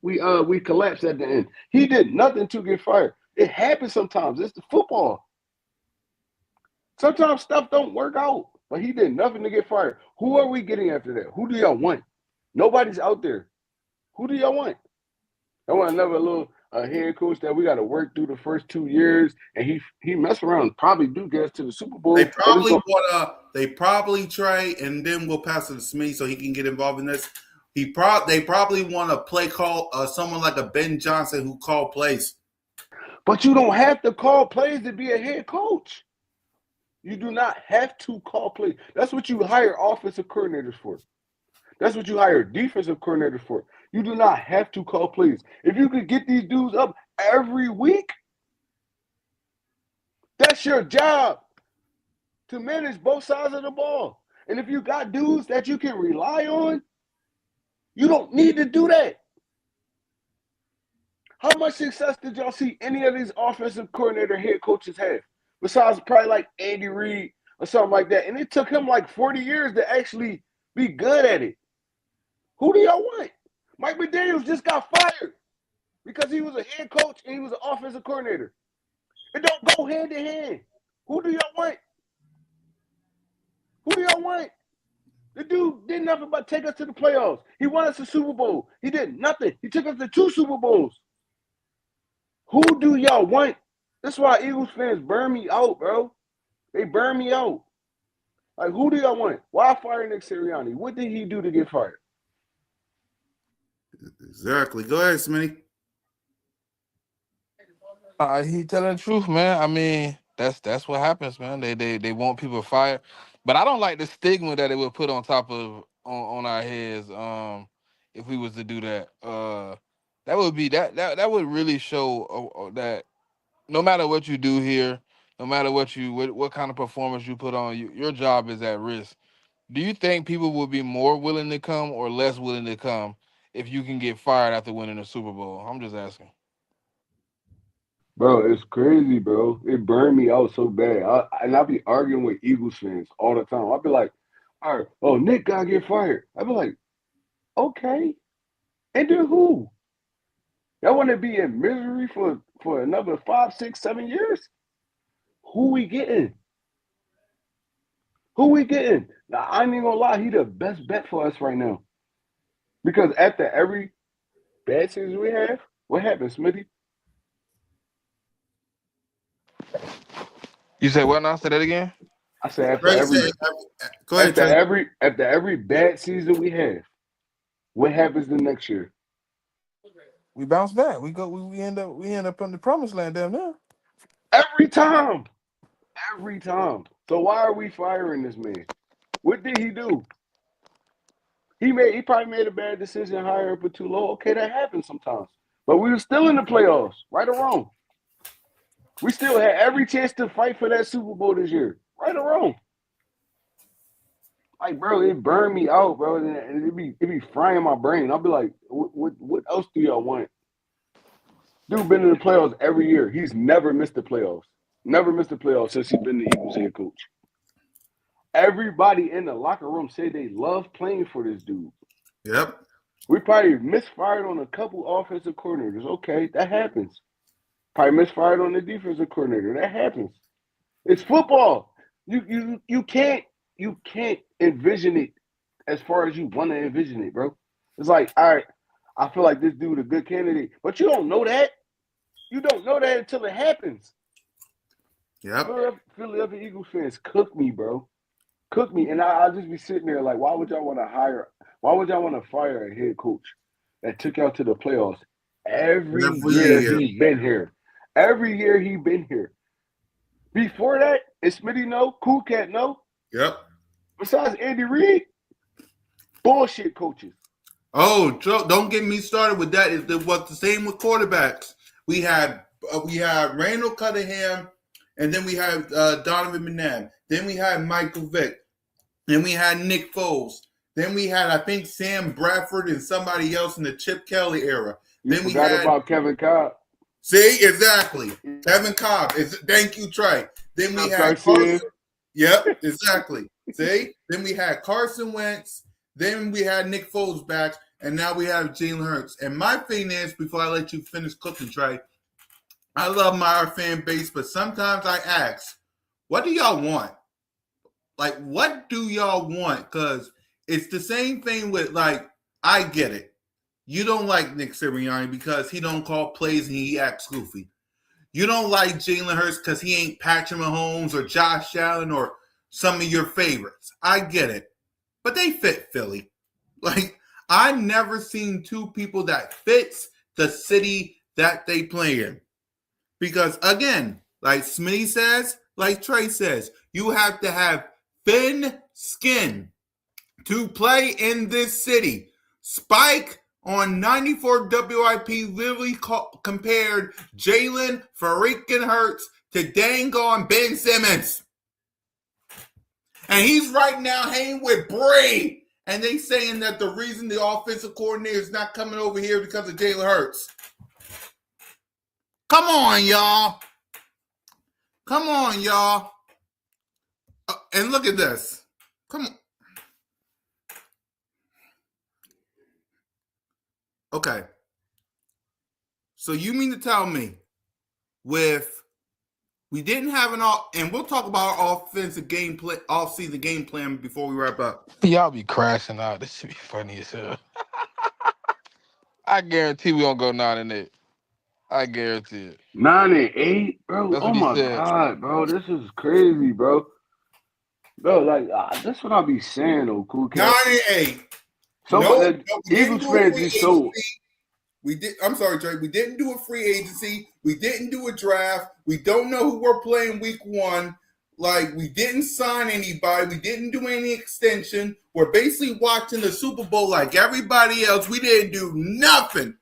we collapsed at the end, he did nothing to get fired. It happens sometimes. It's the football. Sometimes stuff don't work out, but he did nothing to get fired. Who are we getting after that? Who do y'all want? Nobody's out there. Who do y'all want? I want another little head coach that we got to work through the first 2 years, and he mess around and probably do get us to the Super They Bowl, but it's probably going. want to. They probably try, and then we'll pass it to Smee so he can get involved in this. They probably want to play call someone like a Ben Johnson who call plays. But you don't have to call plays to be a head coach. You do not have to call plays. That's what you hire offensive coordinators for. That's what you hire defensive coordinators for. You do not have to call plays. If you could get these dudes up every week, that's your job to manage both sides of the ball. And if you got dudes that you can rely on, you don't need to do that. How much success did y'all see any of these offensive coordinator head coaches have? Besides probably like Andy Reid or something like that. And it took him like 40 years to actually be good at it. Who do y'all want? Mike McDaniels just got fired because he was a head coach and he was an offensive coordinator. It don't go hand in hand. Who do y'all want? Who do y'all want? The dude did nothing but take us to the playoffs. He won us a Super Bowl. He did nothing. He took us to 2 Super Bowls. Who do y'all want? That's why Eagles fans burn me out, bro. They burn me out. Like, who do y'all want? Why fire Nick Sirianni? What did he do to get fired? Exactly. Go ahead, Smitty. He telling the truth, man. I mean, that's what happens, man. They want people fired, but I don't like the stigma that it would put on top of on our heads. If we was to do that, that would be that would really show that no matter what you do here, no matter what kind of performance you put on, your job is at risk. Do you think people will be more willing to come or less willing to come if you can get fired after winning a Super Bowl? I'm just asking. Bro, it's crazy, bro. It burned me out so bad. I be arguing with Eagles fans all the time. I'll be like, all right, oh, Nick gotta get fired. I'll be like, okay. And then who? Y'all want to be in misery for another 5, 6, 7 years? Who we getting? Who we getting? Now, I ain't even gonna lie, he the best bet for us right now. Because after every bad season we have, what happens, Smitty? You said what now? Say that again. I said after Trey every said, go ahead, Trey. after every bad season we have, what happens the next year? We bounce back. We end up on the promised land down there. Every time. Every time. So why are we firing this man? What did he do? He probably made a bad decision hiring for too low. Okay, that happens sometimes. But we were still in the playoffs, right or wrong. We still had every chance to fight for that Super Bowl this year, right or wrong. Like, bro, it burned me out, bro, and it be frying my brain. I'll be like, what else do y'all want? Dude been in the playoffs every year. He's never missed the playoffs. Never missed the playoffs since he's been the Eagles head coach. Everybody in the locker room say they love playing for this dude. Yep. We probably misfired on a couple offensive coordinators. Okay, that happens. Probably misfired on the defensive coordinator. That happens. It's football. You can't envision it as far as you want to envision it, bro. It's like, all right, I feel like this dude a good candidate, but you don't know that. You don't know that until it happens. Yep. Philadelphia Eagles fans cook me, bro. Cook me, and I'll just be sitting there like, why would y'all want to fire a head coach that took y'all to the playoffs every Every year year. he been here? Every year he been here. Before that, is Smitty no? Cool Cat no? Yep. Besides Andy Reid, bullshit coaches. Oh, don't get me started with that. It was the same with quarterbacks. We had Randall Cunningham, and then we had Donovan McNabb. Then we had Michael Vick. Then we had Nick Foles. Then we had, I think, Sam Bradford and somebody else in the Chip Kelly era. You forgot about Kevin Cobb. See, exactly. Kevin Cobb. Thank you, Trey. Then we had Carson. Yep, exactly. See? Then we had Carson Wentz. Then we had Nick Foles back. And now we have Jalen Hurts. And my thing is, before I let you finish cooking, Trey, I love our fan base, but sometimes I ask, what do y'all want? Like, what do y'all want? Because it's the same thing with, like, I get it. You don't like Nick Sirianni because he don't call plays and he acts goofy. You don't like Jalen Hurts because he ain't Patrick Mahomes or Josh Allen or some of your favorites. I get it. But they fit Philly. Like, I've never seen two people that fits the city that they play in. Because, again, like Smitty says, like Trey says, you have to have thin skin to play in this city. Spike on 94 WIP literally compared Jalen freaking Hurts to dang on Ben Simmons. And he's right now hanging with Bray. And they saying that the reason the offensive coordinator is not coming over here because of Jalen Hurts. Come on, y'all. Come on, y'all. And look at this. Come on. Okay. So you mean to tell me we didn't have and we'll talk about our offensive gameplay, off-season game plan before we wrap up. Y'all be crashing out. This should be funny as hell. I guarantee we don't go 9-8. I guarantee it. 9-8, bro. That's Oh what he my said. God, bro. This is crazy, bro. Bro, like that's what I be saying, though, Cool Cat. 9-8. So Eagles fans be so. I'm sorry, Trey. We didn't do a free agency. We didn't do a draft. We don't know who we're playing week 1. Like, we didn't sign anybody. We didn't do any extension. We're basically watching the Super Bowl like everybody else. We didn't do nothing.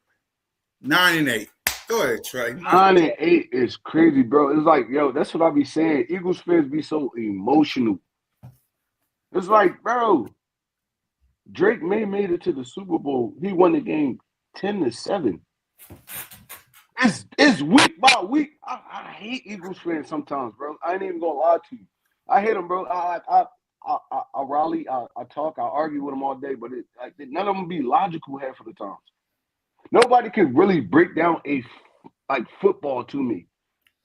9-8. Go ahead, Trey. 9-8 is crazy, bro. It's like, yo, that's what I be saying. Eagles fans be so emotional. It's like, bro, Drake May made it to the Super Bowl. He won the game 10-7. It's week by week. I hate Eagles fans sometimes, bro. I ain't even gonna lie to you. I hate them, bro. I rally, I talk, I argue with them all day, but none of them be logical half of the times. Nobody can really break down football to me.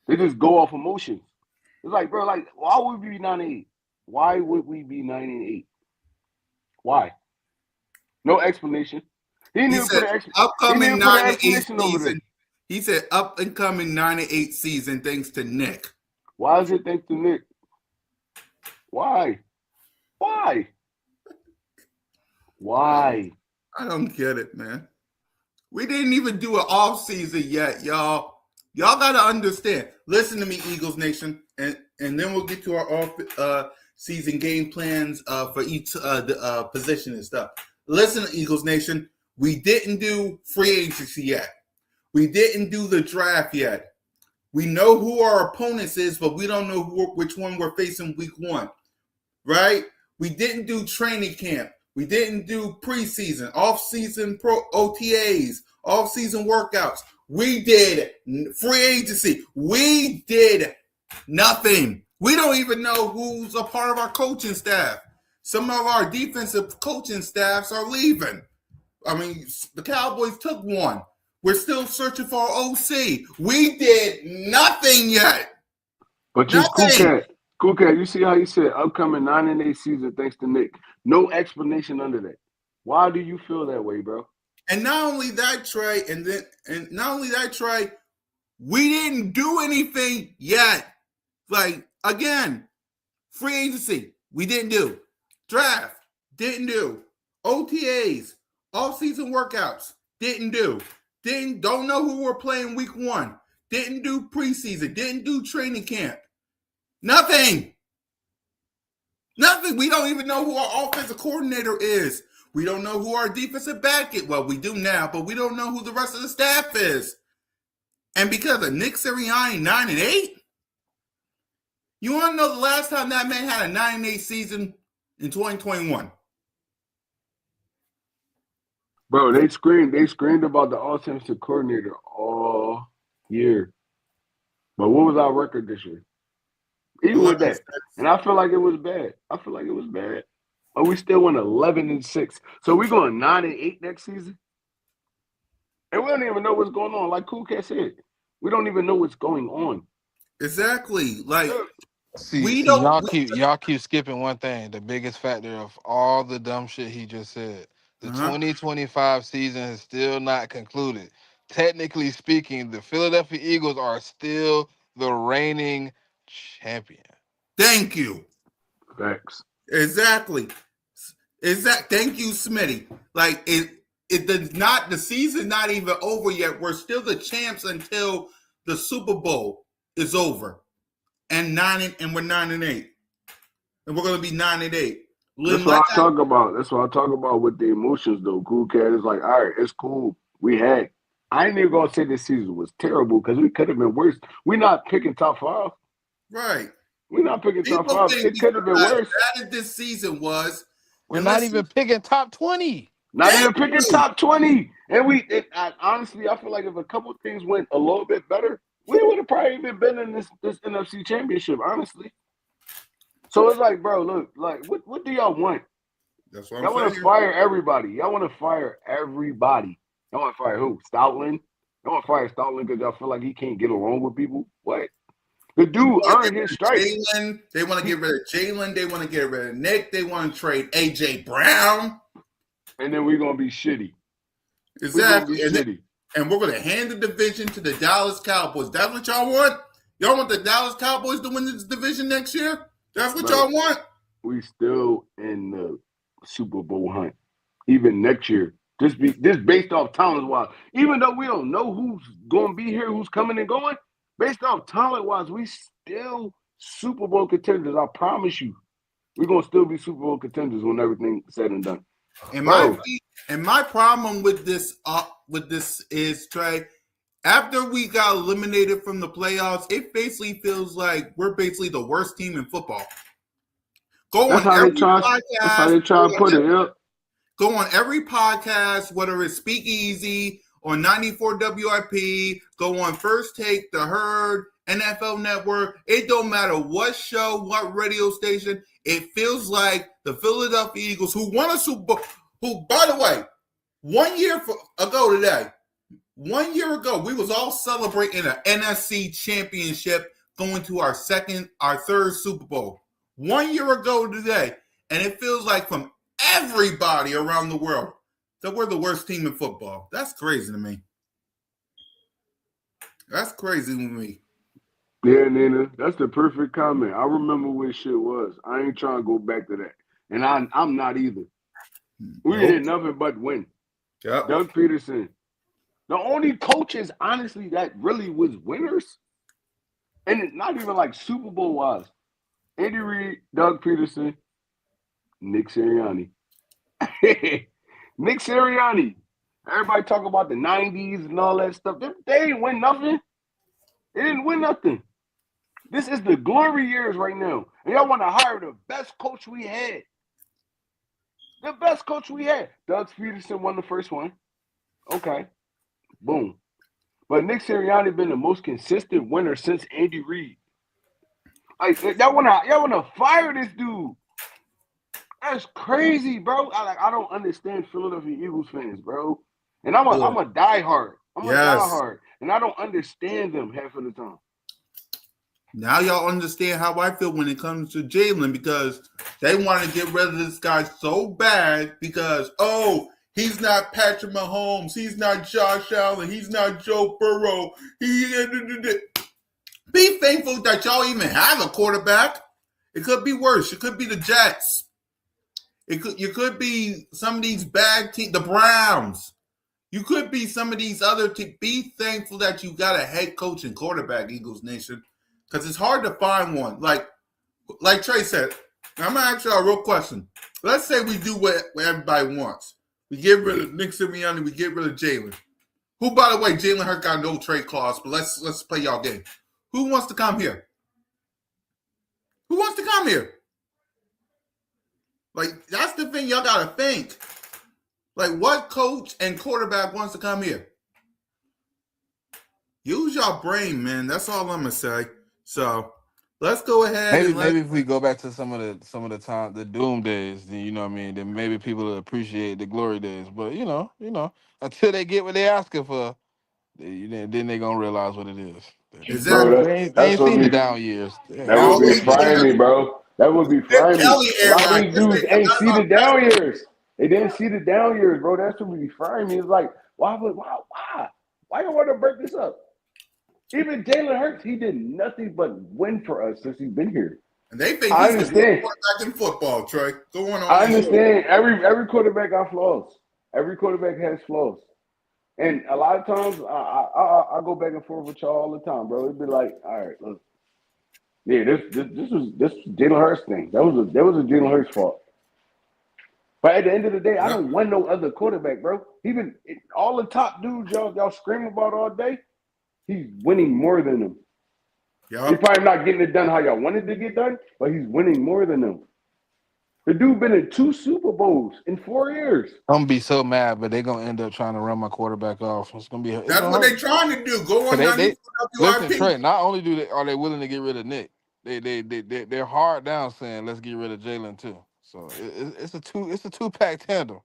They just go off emotions. It's like, bro, why would we be 9-8? Why would we be 9-8? Why? No explanation. He didn't He even said put upcoming an 9-8 explanation over there. season. He said up and coming 9-8 season thanks to Nick. Why is it thanks to Nick? Why? I don't get it, man. We didn't even do an off season yet, y'all. Y'all gotta understand. Listen to me, Eagles Nation, and then we'll get to our off season game plans for each position and stuff. Listen, Eagles Nation, we didn't do free agency yet. We didn't do the draft yet. We know who our opponents is, but we don't know which one we're facing week 1, right? We didn't do training camp. We didn't do preseason, off-season OTAs, off-season workouts. We did free agency. We did nothing. We don't even know who's a part of our coaching staff. Some of our defensive coaching staffs are leaving. I mean, the Cowboys took one. We're still searching for OC. We did nothing yet. But you, Cool Cat, you see how he said upcoming 9-8 season thanks to Nick. No explanation under that. Why do you feel that way, bro? And not only that, Trey, we didn't do anything yet. Like, again, free agency, we didn't do. Draft, didn't do. OTAs, off-season workouts, didn't do. Don't know who we're playing week 1. Didn't do preseason, didn't do training camp. Nothing. We don't even know who our offensive coordinator is. We don't know who our defensive back is. Well, we do now, but we don't know who the rest of the staff is. And because of Nick Sirianni 9-8, you want to know the last time that man had a 9-8 season in 2021? Bro, they screamed about the offensive coordinator all year. But what was our record this year? Even with that. And I feel like it was bad. But we still went 11-6. So we going 9-8 next season? And we don't even know what's going on. Like Cool Cat said, we don't even know what's going on. Exactly. Like, y'all keep skipping one thing. The biggest factor of all the dumb shit he just said. The 2025 season is still not concluded. Technically speaking, the Philadelphia Eagles are still the reigning champion. Thank you. Facts. Exactly. Thank you, Smitty. Like, it does not, the season's not even over yet. We're still the champs until the Super Bowl is over. And we're 9-8. And we're gonna be 9-8. That's what I talk about. That's what I talk about with the emotions though. Cool Cat is like, all right, it's cool. I ain't even gonna say this season was terrible because we could have been worse. We're not picking top 5. Right. We're not picking top 5. It could have been worse. Bad this season was. We're not even picking top 20. Not even picking top 20. And honestly, I feel like if a couple things went a little bit better, we would have probably even been in this NFC championship, honestly. So it's like, bro, look, like, what do y'all want? That's what y'all want to fire everybody. Y'all want to fire everybody. Y'all want to fire who? Stoutland? Y'all want to fire Stoutland because y'all feel like he can't get along with people? What? The dude earned his stripes. They want to get rid of Jalen. They want to get rid of Nick. They want to trade A.J. Brown. And then we're going to be shitty. Exactly. And we're going to hand the division to the Dallas Cowboys. That's what y'all want? Y'all want the Dallas Cowboys to win this division next year? That's what y'all want? We still in the Super Bowl hunt. Even next year. Just based off talent-wise. Even though we don't know who's going to be here, who's coming and going, based off talent-wise, we still Super Bowl contenders. I promise you. We're going to still be Super Bowl contenders when everything's said and done. And my problem with this is, Trey, after we got eliminated from the playoffs, it basically feels like we're basically the worst team in football. That's how they try to put it. Yep. Go on every podcast, whether it's Speakeasy on 94 WIP, go on First Take, The Herd, NFL Network. It don't matter what show, what radio station. It feels like the Philadelphia Eagles, who won a Super Bowl, who, by the way, 1 year ago today, 1 year ago, we was all celebrating an NFC championship going to our third Super Bowl. 1 year ago today, and it feels like from everybody around the world that we're the worst team in football. That's crazy to me. That's crazy to me. Yeah, Nina, that's the perfect comment. I remember what shit was. I ain't trying to go back to that, and I'm not either. We Nope. did nothing but win. Yep. Doug Peterson, the only coaches, honestly, that really was winners, and it's not even like Super Bowl wise. Andy Reid, Doug Peterson, Nick Sirianni. Nick Sirianni. Everybody talk about the 90s and all that stuff. They ain't win nothing. They didn't win nothing. This is the glory years right now. And y'all want to hire the best coach we had. The best coach we had. Doug Peterson won the first one. Okay. Boom. But Nick Sirianni been the most consistent winner since Andy Reid. Like, y'all wanna fire this dude. That's crazy, bro. I don't understand Philadelphia Eagles fans, bro. And I'm a diehard. I'm a diehard. And I don't understand them half of the time. Now y'all understand how I feel when it comes to Jalen, because they want to get rid of this guy so bad because, he's not Patrick Mahomes, he's not Josh Allen, he's not Joe Burrow. Be thankful that y'all even have a quarterback. It could be worse. It could be the Jets. You could be some of these bad teams, the Browns. You could be some of these other teams. Be thankful that you got a head coach and quarterback, Eagles Nation, because it's hard to find one. Like Trey said, I'm going to ask y'all a real question. Let's say we do what everybody wants. We get rid of Nick Sirianni. We get rid of Jalen. Who, by the way, Jalen Hurts got no trade clause, but let's play y'all game. Who wants to come here? Who wants to come here? Like, that's the thing y'all got to think. Like, what coach and quarterback wants to come here? Use your brain, man. That's all I'm gonna say. So let's go ahead. Maybe if we go back to some of the time, the doom days, then you know what I mean. Then maybe people will appreciate the glory days. But you know, until they get what they asking for, then they gonna realize what it is. Is Bro, there? They that's ain't what seen the be down years. that would Oh be yeah, frying me, bro. That would be Chip frying me. Kelly A lot of era. I these guess they dudes ain't forgot see the about that. down years. They didn't see the down years, bro. That's what would be frying me. It's like, why you want to break this up? Even Jalen Hurts, he did nothing but win for us since he's been here. And they think I he's the best understand. quarterback in football, Trey. Go on I these shows. understand. Every quarterback got flaws. Every quarterback has flaws. And a lot of times, I go back and forth with y'all all the time, bro. It'd be like, all right, look, yeah, this was Jalen Hurts thing. That was a Jalen Hurts fault. But at the end of the day, I Yep. don't want no other quarterback, bro. Even all the top dudes y'all scream about all day, he's winning more than them. He's Yep. probably not getting it done how y'all wanted to get done, but he's winning more than them. The dude been in 2 Super Bowls in 4 years. I'm gonna be so mad, but they gonna end up trying to run my quarterback off. It's That's gonna what hurt. they're trying to do. Go Cause on they 94 listen, WIP. Trey. Not only are they willing to get rid of Nick, they're hard down saying let's get rid of Jalen too. So it's a two-pack tandem.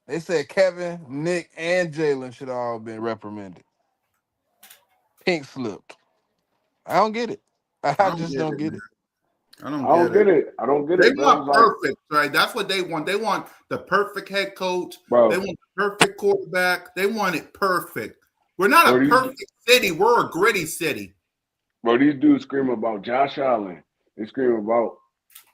They said Kevin, Nick, and Jalen should all been reprimanded. Pink slipped. I don't get it. I I don't just get don't it, get man. it. I don't I don't get it. get it. I don't get They it, bro. It's want like, perfect, right? That's what they want. They want the perfect head coach. They bro, want the perfect quarterback. They want it perfect. We're not a these perfect city. We're a gritty city. these dudes scream about Josh Allen. They scream about.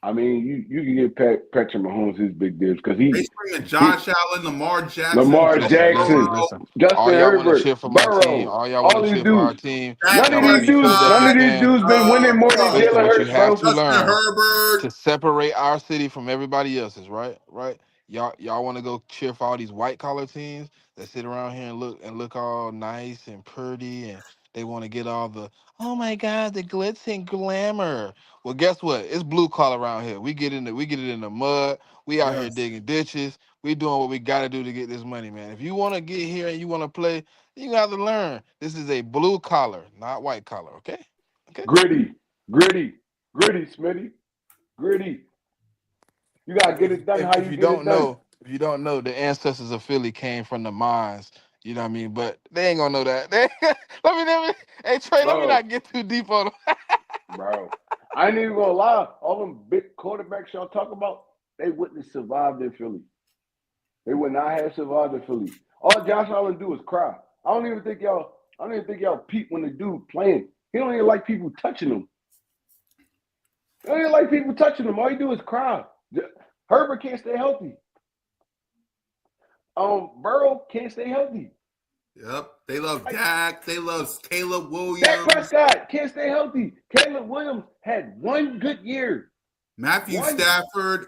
I mean, you can get Patrick Mahomes his big dibs because They he screaming he Josh Allen, Lamar Jackson, Lamar Joe Jackson, Burrow, Listen. Justin All y'all want to Herbert, cheer for my team. Burrow, All y'all want all to these cheer for our dudes. team. Dak Y'all want to be None of Prescott, these Philadelphia fans. dudes been winning more than Listen, Jalen what you Hurts, have bro. to Justin learn Herbert. to separate our city from everybody else's, right? Right? Y'all want to go cheer for all these white collar teams that sit around here and look all nice and pretty and They want to get all the, oh my God, the glitz and glamour. Well, guess what? It's blue collar around here. We get it in the mud. We out here Yes. digging ditches. We doing what we got to do to get this money, man. If you want to get here and you want to play, you got to learn. This is a blue collar, not white collar. Okay. Okay. Gritty, gritty, gritty, Smitty, gritty. You gotta get it done how If you you get it don't done, know, if you don't know, the ancestors of Philly came from the mines. You know what I mean? But they ain't gonna know that. Let me. Hey Trey, let me bro, not get too deep on them. bro. I ain't even gonna lie. All them big quarterbacks y'all talk about, they wouldn't have survived in Philly. They would not have survived in Philly. All Josh Allen do is cry. I don't even think y'all. I don't even think y'all peep when the dude playing. He don't even like people touching him. He don't even like people touching him. All he do is cry. Herbert can't stay healthy. Burrow can't stay healthy. Yep. They love Like Dak. They love Caleb Dak Williams. Prescott can't stay healthy. Caleb Williams had one good year. Matthew One. Stafford.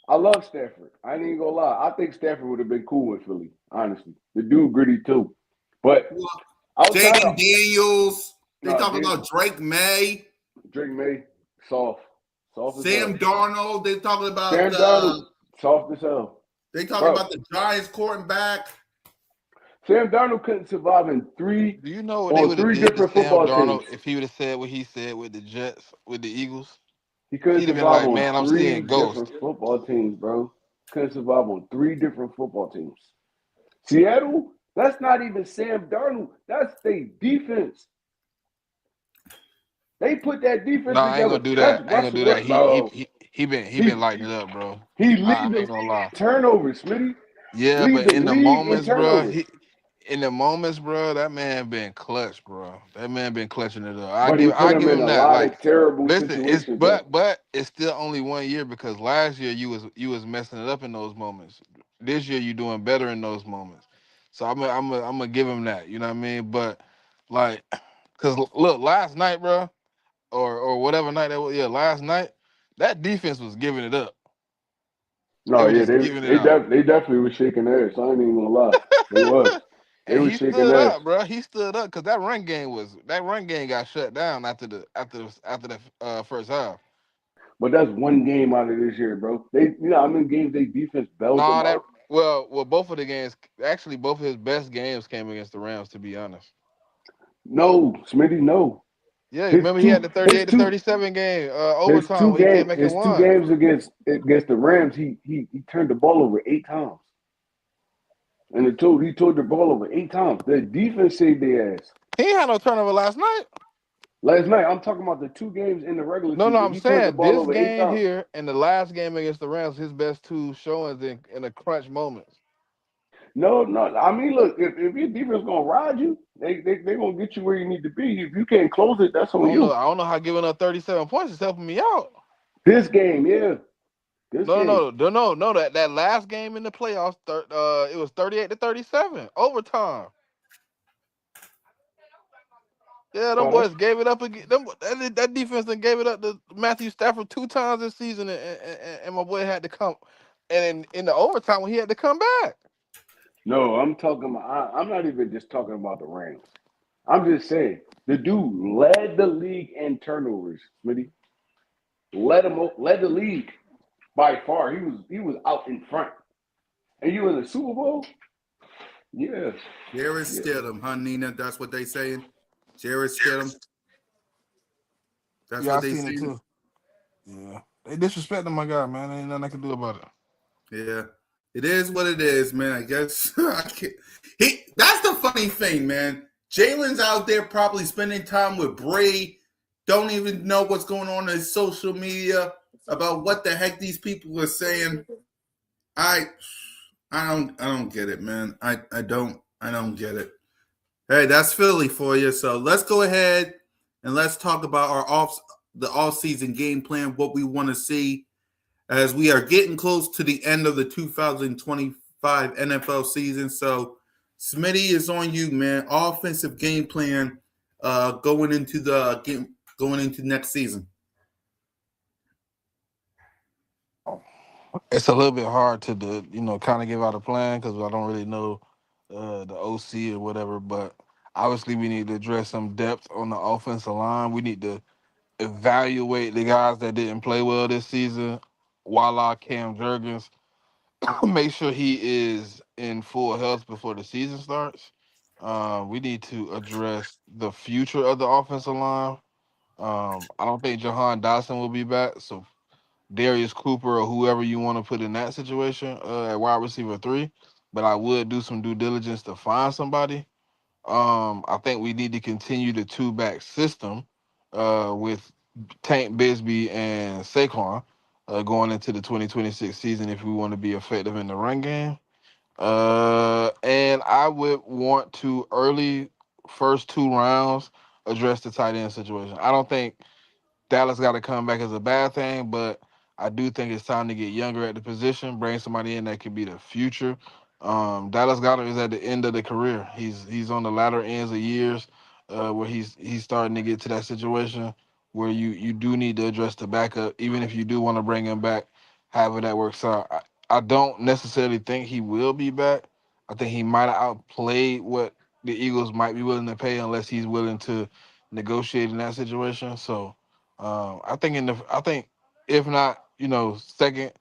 I love Stafford. I ain't even gonna lie. I think Stafford would have been cool with Philly. Honestly, the dude gritty too. But outside Jaden of Daniels. They no, talk about Drake May. Drake May, soft, soft as Sam hell. Darnold. They talking about Sam Darnold, soft as hell, they talking bro. about the Giants quarterback. Sam Darnold couldn't survive in Do you know what they on would have three did to different Sam football teams. Darnold if he would have said what he said with the Jets, with the Eagles? He couldn't He'd have been survive like, on man, I'm three seeing different ghosts. football teams, bro. Couldn't survive on three different football teams. Seattle, that's not even Sam Darnold. That's their defense. They put that No, defense I ain't together. gonna do That's that. I ain't gonna Russell do that. Wilson, bro. He been He lighting it up, bro. he I lead the ain't gonna league lie. in turnovers, Smitty. Yeah, Lead but the in the league in moments, bro, turnovers. that man been clutch, bro. That man been clutching it up. But he put I him give in him a that. lot Like, of terrible listen, it's situations, though. but it's still only 1 year because last year you was messing it up in those moments. This year you doing better in those moments. So I'm gonna give him that. You know what I mean? But like, cause look, last night, bro, or whatever night that was, yeah, last night that defense was giving it up. They No, were yeah, just giving it out. they definitely was shaking their ass. I ain't even gonna lie. They was. They And was he shaking stood their ass. up, bro. He stood up because that run game got shut down after the first half. But that's one game out of this year, bro. They how many games they defense bailed Nah, them that out? both of the games, actually both of his best games came against the Rams. To be honest, No, Smitty, no. yeah. Remember he had the His 38 to two 37 game overtime where he came back and his two won. games against the Rams, he turned the ball over 8 times. And he turned the ball over 8 times. The defense saved their ass. He ain't had no turnover last night. Last night, I'm talking about the two games in the regular No, season. I'm He turned the saying ball this over eight game times. here and the last game against the Rams, his best two showings in the crunch moments. No, no. I mean, look, if your defense gonna ride you, they gonna get you where you need to be. If you can't close it, that's on you. I don't know how giving up 37 points is helping me out. This game, yeah, this game. No. That last game in the playoffs, it was 38 to 37 overtime. Yeah, them Oh, that's boys gave it up again. That defense then gave it up to Matthew Stafford 2 times this season, and my boy had to come. And in the overtime when he had to come back. no. I'm talking about. I'm not even just talking about the Rams. I'm just saying the dude led the league in turnovers. Smitty led the league by far. He was out in front. And you in the Super Bowl? Yeah, Jared yeah. Stidham, huh, Nina? That's what they saying. Jared Stidham. That's Yeah, I what they seen it saying. too. Yeah, they disrespecting my guy, man. Ain't nothing I can do about it. Yeah, it is what it is, man. I guess I can't. That's the funny thing, man. Jalen's out there probably spending time with Brady. Don't even know what's going on in social media about what the heck these people are saying. I I don't get it, man. I don't get it. Hey, that's Philly for you. So let's go ahead and let's talk about the off season game plan, what we want to see as we are getting close to the end of the 2025 NFL season. So Smitty is on you, man. Offensive game plan going into the game going into next season. It's a little bit hard to kind of give out a plan because I don't really know the OC or whatever. But Obviously, we need to address some depth on the offensive line. We need to evaluate the guys that didn't play well this season. Voila, Cam Jurgens. Make sure he is in full health before the season starts. We need to address the future of the offensive line. I don't think Jahan Dotson will be back, so Darius Cooper or whoever you want to put in that situation at wide receiver 3. But I would do some due diligence to find somebody. I think we need to continue the 2-back system with Tank Bisbee and Saquon going into the 2026 season if we want to be effective in the run game. And I would want to early first 2 rounds address the tight end situation. I don't think Dallas got to come back as a bad thing, but I do think it's time to get younger at the position, bring somebody in that could be the future. Dallas Goedert is at the end of the career. He's on the latter ends of years where he's starting to get to that situation where you do need to address the backup, even if you do want to bring him back, however that works out. I don't necessarily think he will be back. I think he might have outplayed what the Eagles might be willing to pay unless he's willing to negotiate in that situation. So I think if not, second,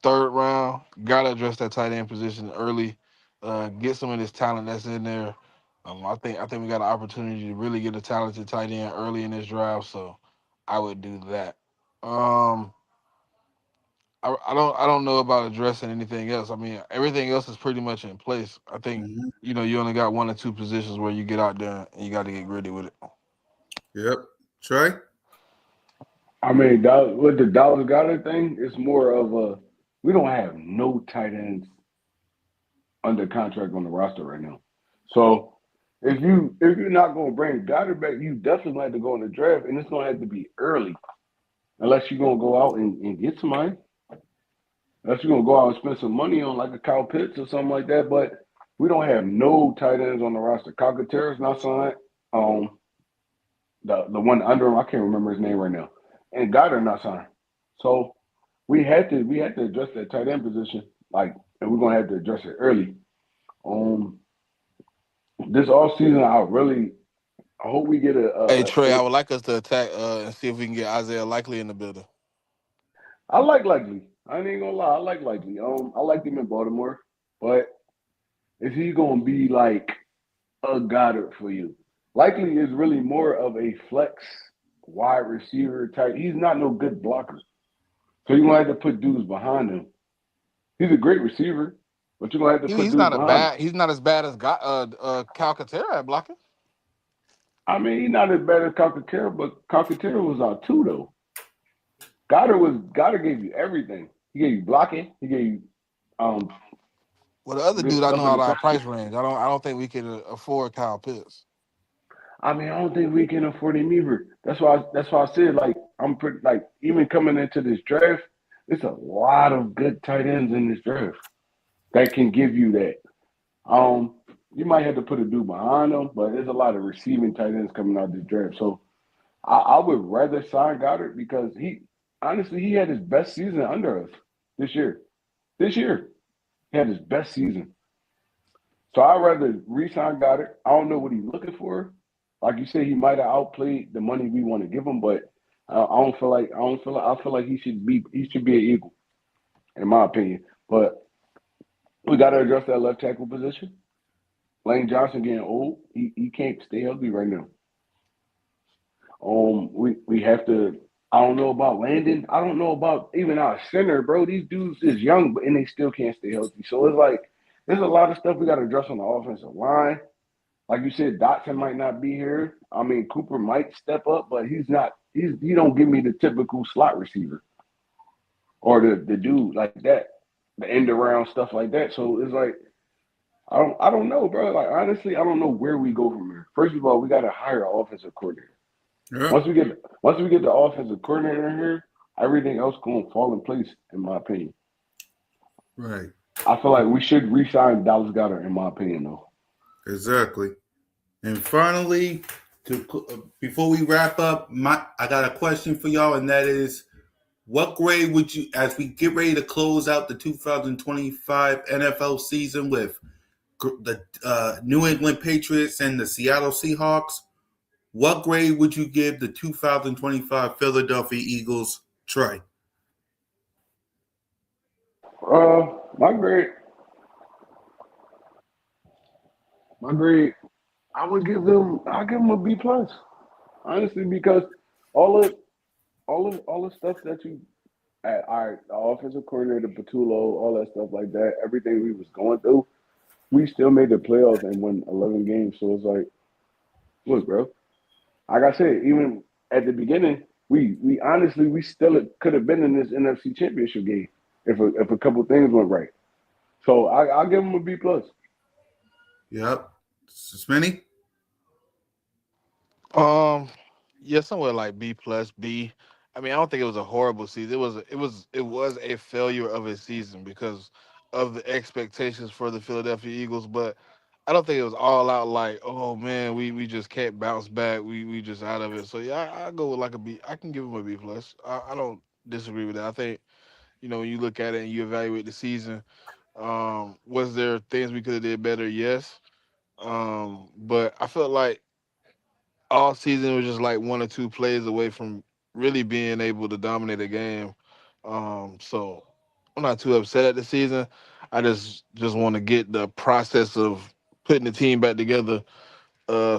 third round, gotta address that tight end position early. Get some of this talent that's in there. I think we got an opportunity to really get a talented tight end early in this draft. So I would do that. Um, I don't know about addressing anything else. I mean, everything else is pretty much in place. I think Mm-hmm. you only got 1 or 2 positions where you get out there and you got to get gritty with it. Yep. Trey? I mean, with the Dallas Goddard thing, it's more of a we don't have no tight ends under contract on the roster right now. So if you're not going to bring Goddard back, you definitely have to go in the draft, and it's going to have to be early, unless you're going to go out and get somebody. Unless you're going to go out and spend some money on like a Kyle Pitts or something like that. But we don't have no tight ends on the roster. Calcaterra's not signed. The one under him, I can't remember his name right now, and Goddard not signed. So we had to address that tight end position, and we're gonna have to address it early. Um, this off season, I hope we get Hey a Trey, I would like us to attack and see if we can get Isaiah Likely in the building. I like Likely. I ain't gonna lie, I like Likely. I liked him in Baltimore, but is he gonna be like a Goddard for you? Likely is really more of a flex wide receiver type. He's not no good blocker, so you're gonna have to put dudes behind him. He's a great receiver, but you're gonna have to put He's dudes not a behind him. bad. He's not as bad as Calcaterra at blocking. I mean, he's not as bad as Calcaterra, but Calcaterra was out too though. Goddard gave you everything. He gave you blocking. He gave you um Well, the other good dude I stuff know in out the of our passing. price range. I don't think we could afford Kyle Pitts. I mean, I don't think we can afford him either. That's why I said like I'm pretty like even coming into this draft, there's a lot of good tight ends in this draft that can give you that. Um, you might have to put a dude behind them, but there's a lot of receiving tight ends coming out this draft. So I would rather sign Goddard because he had his best season under us this year. This year, he had his best season. So I'd rather re-sign Goddard. I don't know what he's looking for. Like you said, he might have outplayed the money we want to give him, but I feel like he should be an Eagle, in my opinion. But we got to address that left tackle position. Lane Johnson getting old. He can't stay healthy right now. We have to. I don't know about Landon. I don't know about even our center, bro. These dudes is young, and they still can't stay healthy. So it's like there's a lot of stuff we got to address on the offensive line. Like you said, Dotson might not be here. I mean, Cooper might step up, but he's not. He don't give me the typical slot receiver or the dude like that, the end around stuff like that. So it's like I don't know, bro. Like honestly, I don't know where we go from here. First of all, we got to hire an offensive coordinator. Yep. Once we get the offensive coordinator in here, everything else gonna fall in place, in my opinion. Right. I feel like we should re-sign Dallas Goedert, in my opinion, though. Exactly. And finally, before we wrap up, I got a question for y'all, and that is, what grade would you, as we get ready to close out the 2025 NFL season with New England Patriots and the Seattle Seahawks, what grade would you give the 2025 Philadelphia Eagles, Trey? My grade, my grade, I'll give them a B plus, honestly, because all of all the stuff that you, our offensive coordinator Patullo, all that stuff like that, everything we was going through, we still made the playoffs and won 11 games. So it's like, look, bro, like I said, even at the beginning, we honestly we still could have been in this NFC Championship game if a couple things went right. So I'll give them a B plus. Yep. Smitty? Um, yeah, somewhere like B plus B. I mean, I don't think it was a horrible season. It was a failure of a season because of the expectations for the Philadelphia Eagles. But I don't think it was all out like, oh man, we just can't bounce back. We just out of it. So yeah, I go with like a B. I can give him a B plus. I don't disagree with that. I think when you look at it and you evaluate the season, was there things we could have did better? Yes. But I felt like all season was just like one or two plays away from really being able to dominate a game. So I'm not too upset at the season. I just want to get the process of putting the team back together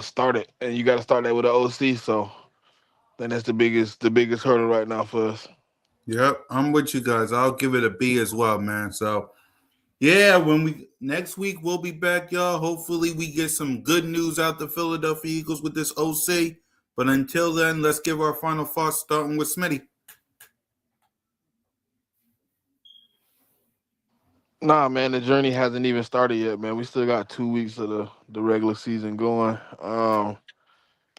started, and you got to start that with an OC. So then that's the biggest hurdle right now for us. Yep. I'm with you guys. I'll give it a B as well, man. So, yeah, when we next week we'll be back, y'all. Hopefully we get some good news out the Philadelphia Eagles with this OC. But until then, let's give our final thoughts, starting with Smitty. Nah, man, the journey hasn't even started yet, man. We still got 2 weeks of the regular season going.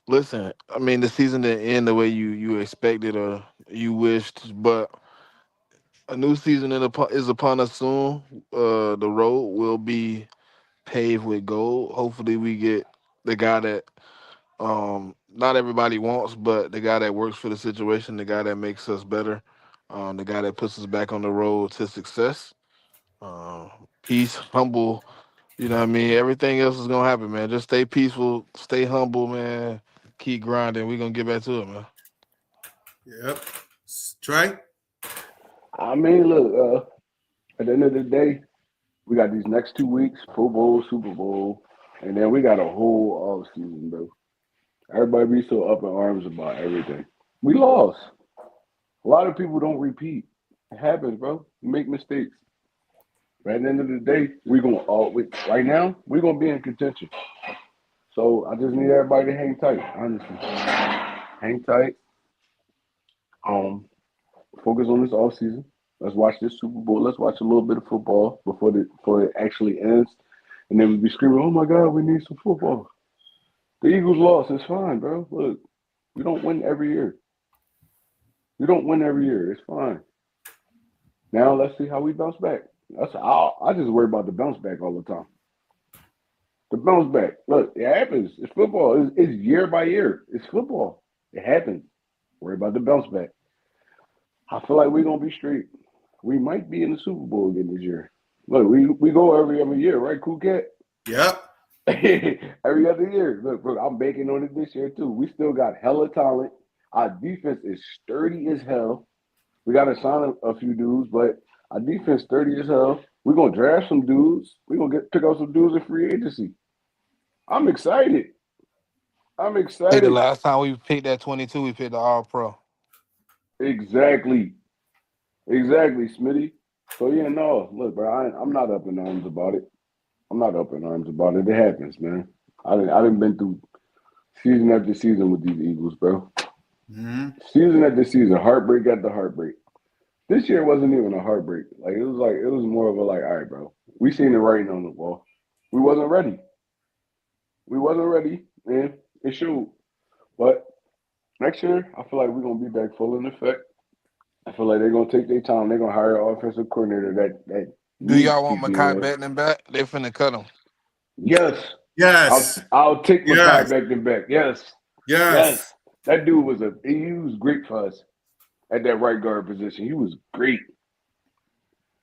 Listen, I mean, the season didn't end the way you expected or you wished, but a new season is upon us soon. The road will be paved with gold. Hopefully, we get the guy that not everybody wants, but the guy that works for the situation, the guy that makes us better, the guy that puts us back on the road to success. Uh, Peace, humble. You know what I mean? Everything else is gonna happen, man. Just stay peaceful, stay humble, man. Keep grinding. We're gonna get back to it, man. Yep. Trey? I mean, look, at the end of the day, we got these next 2 weeks, Pro Bowl, Super Bowl, and then we got a whole off season, bro. Everybody be so up in arms about everything. We lost. A lot of people don't repeat. It happens, bro. You make mistakes. But at the end of the day, right now, we're gonna be in contention. So I just need everybody to hang tight, honestly. Hang tight. Um, Focus on this off season. Let's watch this Super Bowl. Let's watch a little bit of football before it actually ends. And then we be screaming, "Oh my God, we need some football." The Eagles lost. It's fine, bro. Look, we don't win every year. We don't win every year. It's fine. Now let's see how we bounce back. I just worry about the bounce back all the time. The bounce back. Look, it happens. It's football. It's year by year. It's football. It happens. Worry about the bounce back. I feel like we're gonna be straight. We might be in the Super Bowl again this year. Look, we go every other year, right, Cool Cat? Yep. Every other year. Look, bro, I'm banking on it this year too. We still got hella talent. Our defense is sturdy as hell. We got to sign a few dudes, but our defense sturdy as hell. We're gonna draft some dudes. We're gonna pick up some dudes in free agency. I'm excited. I'm Hey, the excited. last time we picked that 22, we picked the All Pro. Exactly. Exactly, Smitty. So yeah, no, look, bro, I'm not up in arms about it. I'm not up in arms about it. It happens, man. I didn't been through season after season with these Eagles, bro. Mm-hmm. Season after season, heartbreak after heartbreak. This year wasn't even a heartbreak. Like it was more of a like, all right, bro. We seen the writing on the wall. We wasn't ready. We wasn't ready, man. It showed. But next year, I feel like we're gonna be back full in effect. I feel like they're gonna take their time. They're gonna hire an offensive coordinator that Do needs y'all to want keep Makai being. Beckton back? They finna cut him. Yes, Yes. I'll take Makai Yes. Becton back. Yes, Yes. yes. That dude he was great for us at that right guard position. He was great.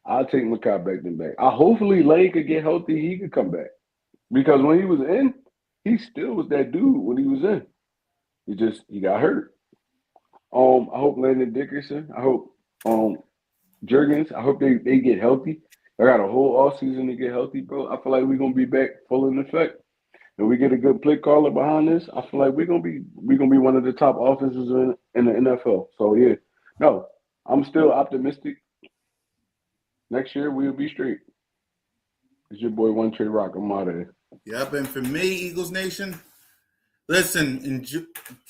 I'll take Makai Becton back. Hopefully Lane could get healthy. He could come back. Because when he was in, he still was that dude when he was in. He got hurt. I hope Landon Dickerson. I hope Jurgens. I hope they get healthy. I got a whole offseason to get healthy, bro. I feel like we're gonna be back full in effect. And we get a good play caller behind this, I feel like we're gonna be one of the top offenses in the NFL. So yeah. No, I'm still optimistic. Next year we'll be straight. It's your boy One Trey Rock. I'm out of here. Yep, and for me, Eagles Nation, listen,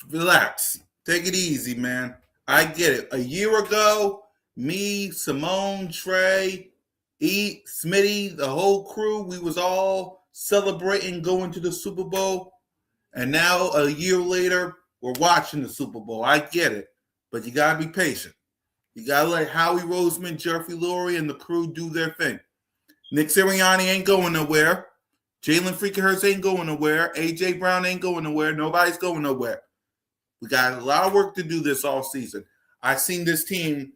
relax. Take it easy, man. I get it. A year ago, me, Simone, Trey, Smitty, the whole crew, we was all celebrating going to the Super Bowl. And now, a year later, we're watching the Super Bowl. I get it. But you got to be patient. You got to let Howie Roseman, Jeffrey Lurie, and the crew do their thing. Nick Sirianni ain't going nowhere. Jalen freaking Hurts ain't going nowhere. A.J. Brown ain't going nowhere. Nobody's going nowhere. We got a lot of work to do this all season. I've seen this team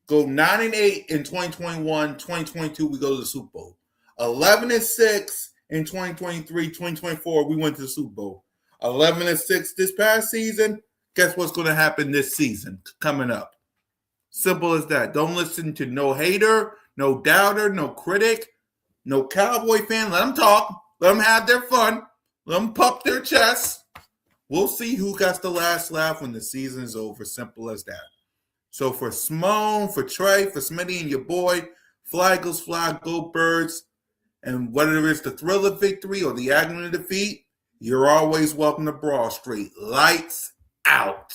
go 9-8 in 2021. 2022, we go to the Super Bowl. 11-6 in 2023. 2024, we went to the Super Bowl. 11-6 this past season. Guess what's going to happen this season coming up? Simple as that. Don't listen to no hater, no doubter, no critic, no Cowboy fan. Let them talk. Let them have their fun. Let them puff their chests. We'll see who gets the last laugh when the season is over. Simple as that. So for Simone, for Trey, for Smitty and your boy, fly goes fly, go Birds. And whether it's the thrill of victory or the agony of defeat, you're always welcome to Broad Street. Lights out.